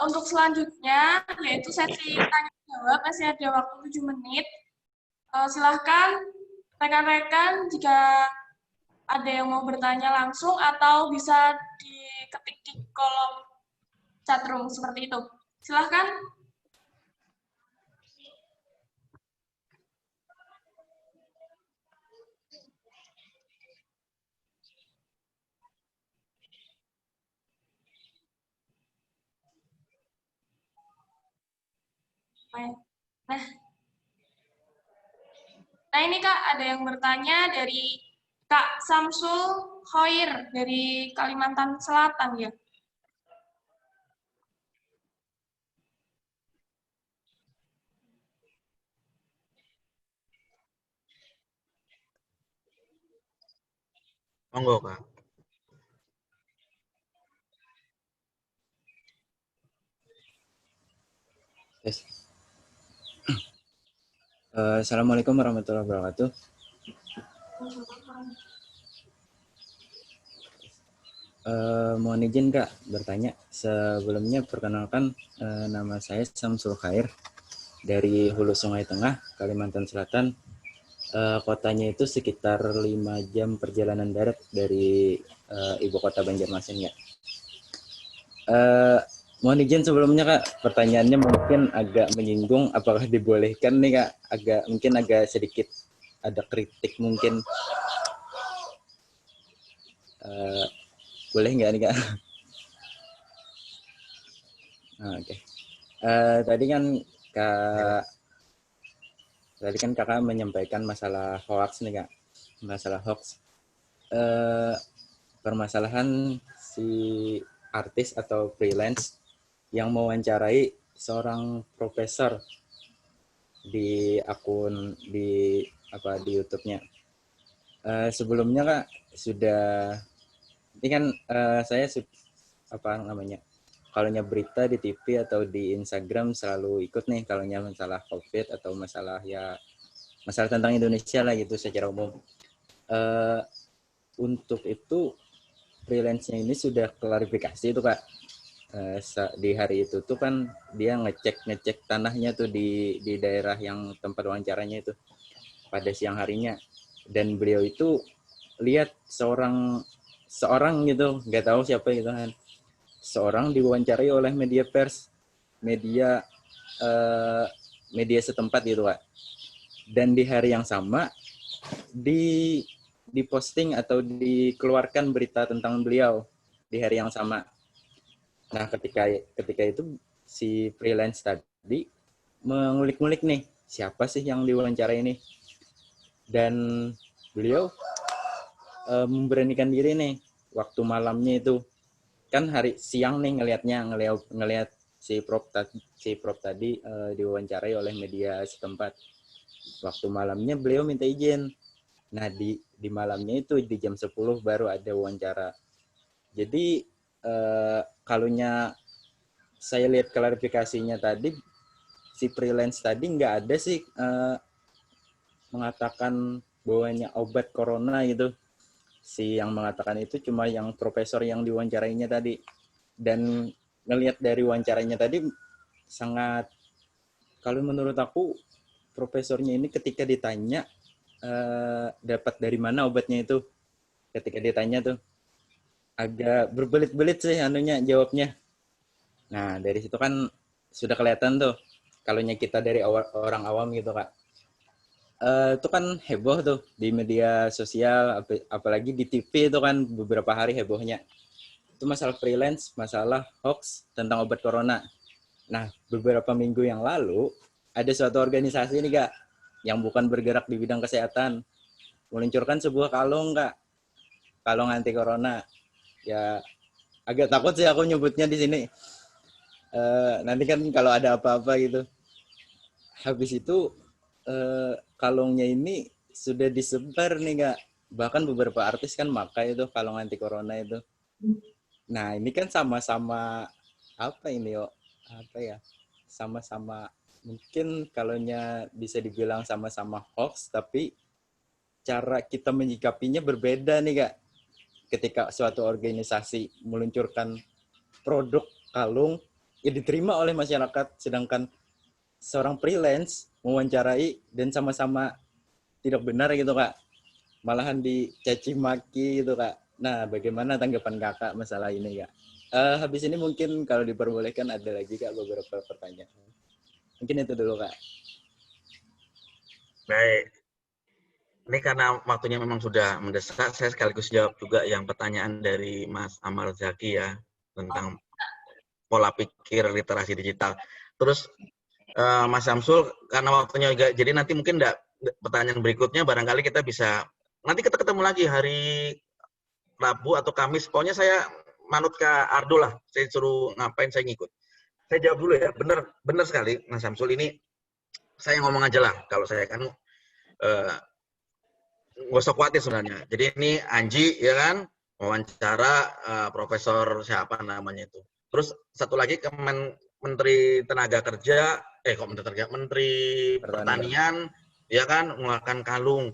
Untuk selanjutnya, yaitu sesi tanya-jawab, masih ada waktu 7 menit. Silahkan rekan-rekan jika ada yang mau bertanya langsung atau bisa diketik di kolom chatroom seperti itu. Silahkan. Nah ini Kak, ada yang bertanya dari Kak Samsul Khoir dari Kalimantan Selatan ya. Monggo, Kak. Yes. Assalamualaikum warahmatullahi wabarakatuh. Mohon izin Kak bertanya. Sebelumnya perkenalkan, nama saya Samsul Khair dari Hulu Sungai Tengah, Kalimantan Selatan. Kotanya itu sekitar 5 jam perjalanan darat dari ibu kota Banjarmasin ya. Mohon izin sebelumnya Kak, pertanyaannya mungkin agak menyinggung, apakah dibolehkan nih Kak, mungkin agak sedikit ada kritik mungkin. Boleh nggak nih Kak? Oke. Tadi kan Kakak menyampaikan masalah hoax nih Kak, masalah hoax. Permasalahan si artis atau freelance yang mewawancarai seorang profesor di akun di YouTube-nya. Sebelumnya Kak ini kan saya kalau berita di TV atau di Instagram selalu ikut nih kalau masalah COVID atau masalah tentang Indonesia lah gitu secara umum. Untuk itu freelance-nya ini sudah klarifikasi itu Kak. Di hari itu tuh kan dia ngecek tanahnya tuh di daerah yang tempat wawancaranya itu pada siang harinya, dan beliau itu lihat seorang gitu, nggak tahu siapa gitu kan, seorang diwawancarai oleh media pers, media setempat gitu Kak. Dan di hari yang sama di posting atau dikeluarkan berita tentang beliau di hari yang sama. Nah, ketika itu si freelance tadi mengulik-ngulik nih, siapa sih yang diwawancara ini? Dan beliau memberanikan diri nih, waktu malamnya itu. Kan hari siang nih ngelihat si Prof tadi diwawancarai oleh media setempat. Waktu malamnya beliau minta izin Nah, di malamnya itu di jam 10 baru ada wawancara. Jadi kalunya saya lihat klarifikasinya tadi, si freelance tadi nggak ada sih mengatakan bahwanya obat corona gitu. Si yang mengatakan itu cuma yang profesor yang diwawancarainya tadi. Dan ngelihat dari wawancaranya tadi sangat, kalau menurut aku profesornya ini ketika ditanya dapat dari mana obatnya itu, ketika ditanya tuh agak berbelit-belit sih anunya jawabnya. Nah, dari situ kan sudah kelihatan tuh kalau kita dari orang awam gitu, Kak. Itu kan heboh tuh di media sosial, apalagi di TV itu kan beberapa hari hebohnya. Itu masalah freelance, masalah hoax tentang obat corona. Nah, beberapa minggu yang lalu ada suatu organisasi nih, Kak, yang bukan bergerak di bidang kesehatan, meluncurkan sebuah kalung, Kak. Kalung anti corona. Ya, agak takut sih aku nyebutnya di sini. Nanti kan kalau ada apa-apa gitu. Habis itu kalungnya ini sudah disebar nih, Kak. Bahkan beberapa artis kan pakai itu kalung anti corona itu. Nah, ini kan sama-sama apa ini, yo? Apa ya? Sama-sama mungkin kalaunya bisa dibilang sama-sama hoax, tapi cara kita menyikapinya berbeda nih, Kak. Ketika suatu organisasi meluncurkan produk kalung, ya diterima oleh masyarakat, sedangkan seorang freelance mewawancarai dan sama-sama tidak benar gitu, Kak. Malahan dicaci maki gitu, Kak. Nah, bagaimana tanggapan Kakak masalah ini, Kak? Habis ini mungkin kalau diperbolehkan ada lagi, Kak, beberapa pertanyaan. Mungkin itu dulu, Kak. Baik. Ini karena waktunya memang sudah mendesak, saya sekaligus jawab juga yang pertanyaan dari Mas Amal Zaki ya, tentang pola pikir literasi digital. Terus Mas Samsul, karena waktunya juga, jadi nanti mungkin pertanyaan berikutnya barangkali kita bisa, nanti kita ketemu lagi hari Rabu atau Kamis, pokoknya saya manut ke Ardo lah, saya suruh ngapain saya ngikut. Saya jawab dulu ya, benar sekali Mas Samsul, ini saya ngomong aja lah, kalau saya kan nggak usah khawatir sebenarnya. Jadi ini Anji ya kan, wawancara profesor siapa namanya itu. Terus satu lagi Menteri Tenaga Kerja, Menteri Pertanian, ya kan, mengeluarkan kalung.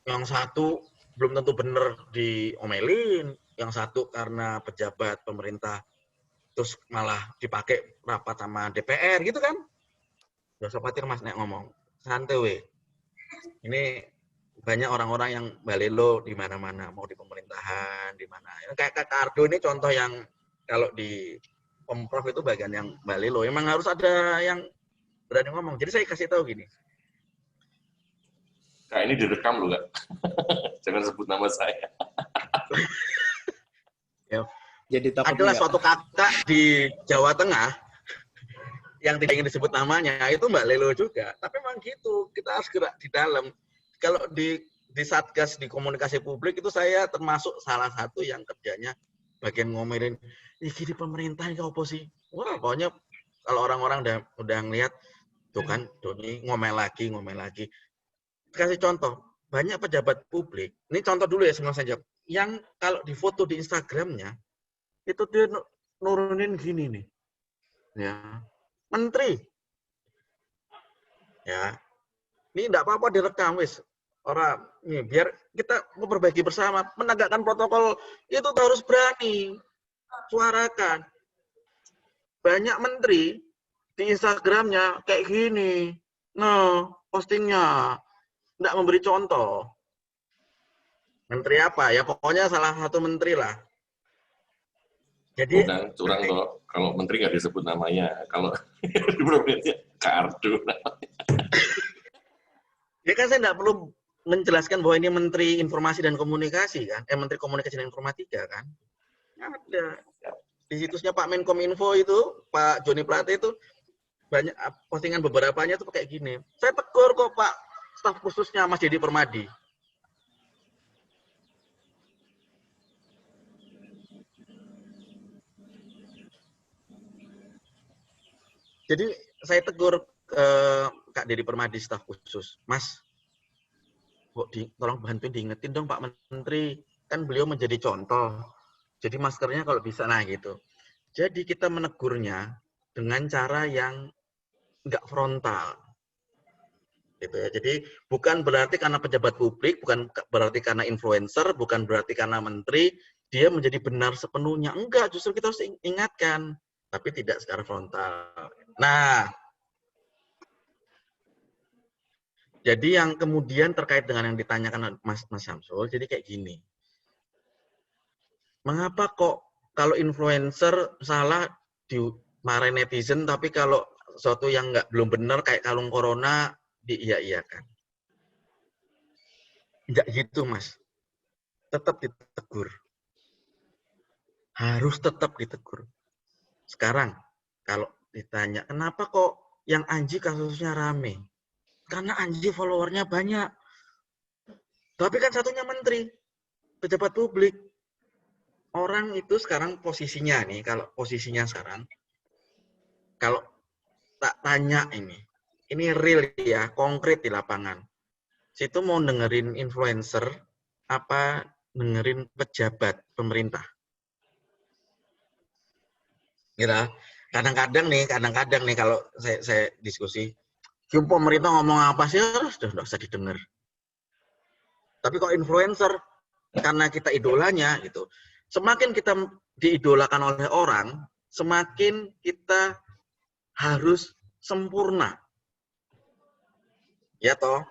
Yang satu belum tentu benar diomelin, yang satu karena pejabat pemerintah, terus malah dipakai rapat sama DPR gitu kan. Gak usah khawatir Mas Nek ngomong, santai weh. Ini banyak orang-orang yang balelo di mana-mana, mau di pemerintahan, di mana. Kayak Kak Ardo ini contoh yang kalau di Pemprov itu bagian yang balelo. Emang harus ada yang berani ngomong. Jadi saya kasih tahu gini. Kak, ini direkam loh, Kak. Jangan sebut nama saya. Ya. Jadi adalah suatu kakak di Jawa Tengah yang tidak ingin disebut namanya, itu Mbak Lelo juga. Tapi memang gitu, kita harus gerak di dalam. Kalau di Satgas di komunikasi publik itu saya termasuk salah satu yang kerjanya bagian ngomelin, ini di pemerintah ini apa sih? Wah, pokoknya kalau orang-orang udah ngeliat, tuh kan, Doni ngomel lagi. Kasih contoh, banyak pejabat publik, ini contoh dulu ya semua saja, yang kalau difoto di Instagramnya, itu dia nurunin gini nih. Ya, menteri. Ya, ini enggak apa-apa direkam wis. Orang nih biar kita memperbaiki bersama, menegakkan protokol itu harus berani suarakan. Banyak menteri di Instagramnya kayak gini. Nah, postingnya enggak memberi contoh. Menteri apa? Ya pokoknya salah satu menteri lah. Jadi curang kalau menteri nggak disebut namanya. Kalau di provinsi Kak Ardo namanya. Ya kan saya nggak perlu menjelaskan bahwa ini Menteri Informasi dan Komunikasi kan, Menteri Komunikasi dan Informatika kan. Ada di situsnya Pak Menkominfo itu, Pak Joni Plate itu banyak postingan beberapanya itu kayak gini. Saya tegur kok Pak staf khususnya Mas Dedi Permadi. Jadi saya tegur Kak Dedi Permadi staf khusus, Mas, tolong bantuin diingetin dong Pak Menteri, kan beliau menjadi contoh. Jadi maskernya kalau bisa, nah gitu. Jadi kita menegurnya dengan cara yang nggak frontal. Gitu ya. Jadi bukan berarti karena pejabat publik, bukan berarti karena influencer, bukan berarti karena menteri, dia menjadi benar sepenuhnya. Enggak, justru kita harus ingatkan, tapi tidak secara frontal. Nah, jadi yang kemudian terkait dengan yang ditanyakan Mas Syamsul, jadi kayak gini. Mengapa kok kalau influencer salah dimarahin netizen, tapi kalau sesuatu yang belum benar kayak kalung corona diiya-iyakan? Enggak gitu, Mas. Tetap ditegur. Harus tetap ditegur. Sekarang, kalau ditanya, kenapa kok yang Anji kasusnya rame? Karena Anji followernya banyak. Tapi kan satunya menteri, pejabat publik. Orang itu sekarang posisinya nih, kalau posisinya sekarang, kalau tak tanya ini real ya, konkret di lapangan. Situ mau dengerin influencer, apa dengerin pejabat pemerintah? Gitu. Kadang-kadang nih kalau saya diskusi, pemerintah ngomong apa sih, sudah nggak usah didengar. Tapi kalau influencer, karena kita idolanya gitu, semakin kita diidolakan oleh orang, semakin kita harus sempurna. Ya toh?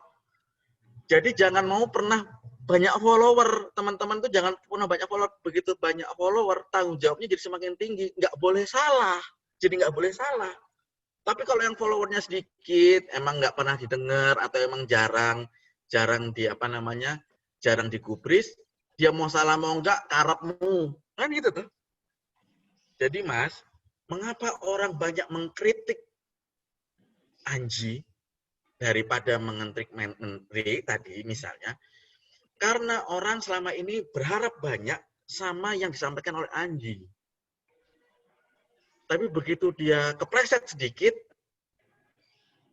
Jadi jangan mau pernah banyak follower. Teman-teman tuh jangan pernah banyak follower. Begitu banyak follower, tanggung jawabnya jadi semakin tinggi. Nggak boleh salah. Jadi nggak boleh salah. Tapi kalau yang followernya sedikit, emang nggak pernah didengar, atau emang jarang jarang digubris, dia mau salah mau enggak, karepmu. Kan gitu tuh. Jadi Mas, mengapa orang banyak mengkritik Anji daripada mengkritik menteri tadi misalnya? Karena orang selama ini berharap banyak sama yang disampaikan oleh Anji. Tapi begitu dia kepleset sedikit,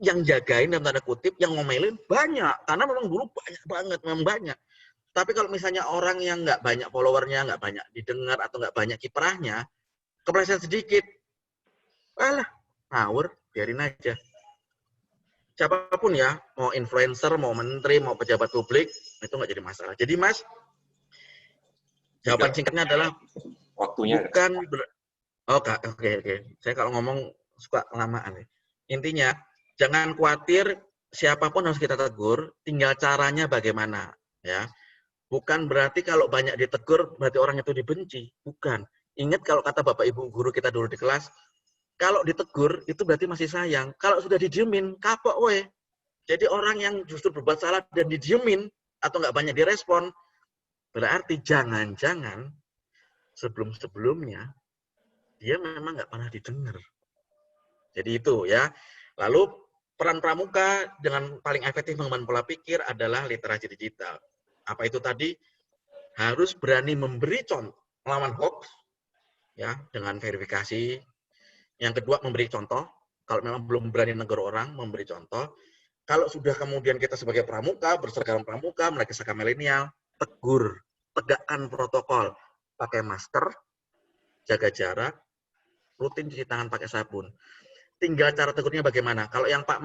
yang jagain dalam tanda kutip, yang ngomelin banyak. Karena memang dulu banyak banget, memang banyak. Tapi kalau misalnya orang yang nggak banyak followernya, nggak banyak didengar, atau nggak banyak kiprahnya, kepleset sedikit, alah, ngawur, biarin aja. Siapapun ya, mau influencer, mau menteri, mau pejabat publik, itu nggak jadi masalah. Jadi Mas, jawaban singkatnya adalah waktunya bukan oke. Saya kalau ngomong suka kelamaan. Intinya, jangan khawatir, siapapun harus kita tegur, tinggal caranya bagaimana, ya. Bukan berarti kalau banyak ditegur berarti orang itu dibenci, bukan. Ingat kalau kata Bapak Ibu guru kita dulu di kelas, kalau ditegur itu berarti masih sayang. Kalau sudah didiemin, kapok weh. Jadi orang yang justru berbuat salah dan didiemin atau nggak banyak direspon, berarti jangan-jangan sebelum-sebelumnya dia memang nggak pernah didengar. Jadi itu ya. Lalu peran pramuka dengan paling efektif mengembangkan pola pikir adalah literasi digital. Apa itu tadi? Harus berani memberi contoh melawan hoax, ya, dengan verifikasi. Yang kedua, memberi contoh. Kalau memang belum berani negur orang, memberi contoh. Kalau sudah kemudian kita sebagai pramuka, berseragam pramuka, mereka seragam milenial, tegur, tegakkan protokol, pakai masker, jaga jarak, rutin cuci tangan pakai sabun. Tinggal cara tegurnya bagaimana. Kalau yang Pak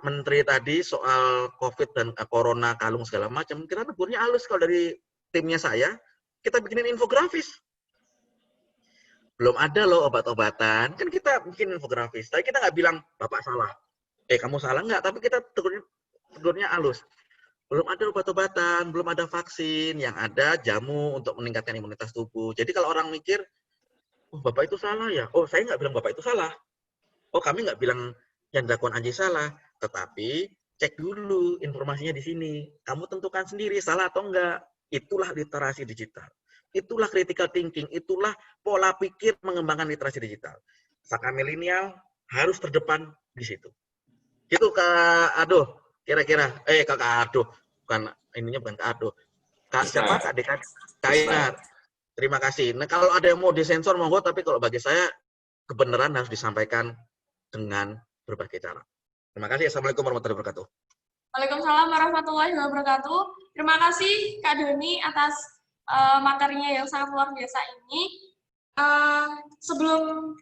Menteri tadi soal COVID dan Corona, kalung segala macam, kita tegurnya halus. Kalau dari timnya saya, kita bikinin infografis. Belum ada loh obat-obatan, kan kita bikin infografis. Tapi kita nggak bilang, Bapak salah. Kamu salah nggak? Tapi kita tegurnya halus. Belum ada obat-obatan, belum ada vaksin, yang ada jamu untuk meningkatkan imunitas tubuh. Jadi kalau orang mikir, oh Bapak itu salah ya? Oh saya nggak bilang Bapak itu salah. Oh kami nggak bilang yang dilakukan Anji salah. Tetapi cek dulu informasinya di sini. Kamu tentukan sendiri salah atau enggak. Itulah literasi digital. Itulah critical thinking. Itulah pola pikir mengembangkan literasi digital. Saka milenial harus terdepan di situ. Gitu Kak Ado. Kira-kira. Kak Ado. Bukan Kak Ado. Siapa? Kak Dekan. Kak Inar. Terima kasih. Nah kalau ada yang mau disensor monggo. Tapi kalau bagi saya kebenaran harus disampaikan dengan berbagai cara. Terima kasih. Assalamualaikum warahmatullahi wabarakatuh. Waalaikumsalam warahmatullahi wabarakatuh. Terima kasih Kak Doni atas materinya yang sangat luar biasa ini. Sebelum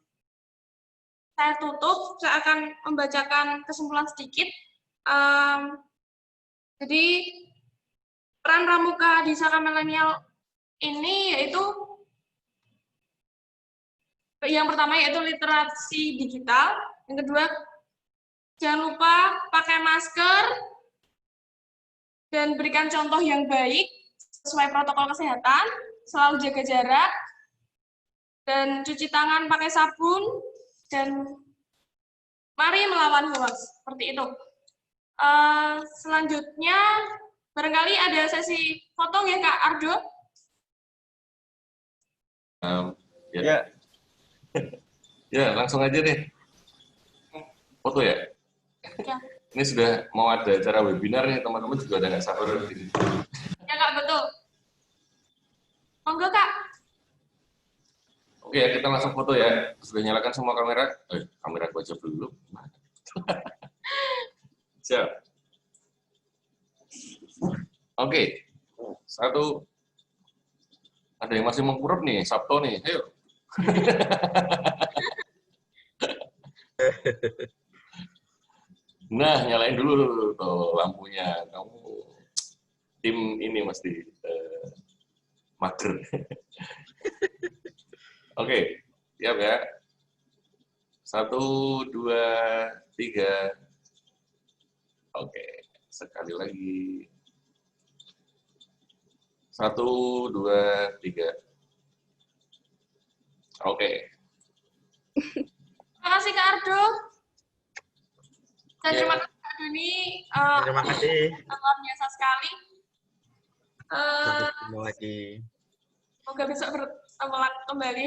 saya tutup, saya akan membacakan kesimpulan sedikit. Jadi, peran pramuka di Saka Milenial ini yaitu yang pertama yaitu literasi digital, yang kedua jangan lupa pakai masker dan berikan contoh yang baik sesuai protokol kesehatan, selalu jaga jarak, dan cuci tangan pakai sabun, dan mari melawan hoax, seperti itu. Selanjutnya, barangkali ada sesi foto ya Kak Ardo? Ya. Ya, langsung aja deh. Foto ya? Ya. Ini sudah mau ada acara webinar nih, teman-teman juga ada nggak sabar. Ya Kak, betul. Monggo Kak. Oke ya, kita langsung foto ya. Sudah nyalakan semua kamera? Kamera gua aja belum. Siap. Oke. Satu. Ada yang masih mengkurap nih, Sabto nih. Ayo. Nah, nyalain dulu tuh lampunya. Kamu tim ini mesti mager. Oke, siap ya. 1, 2, 3. Oke, sekali lagi. 1, 2, 3. Oke. Terima kasih Kak Ardo. Dan terima kasih Kak Doni. Terima kasih. Luar biasa sekali. Sampai ketemu lagi. Semoga besok bertemu kembali.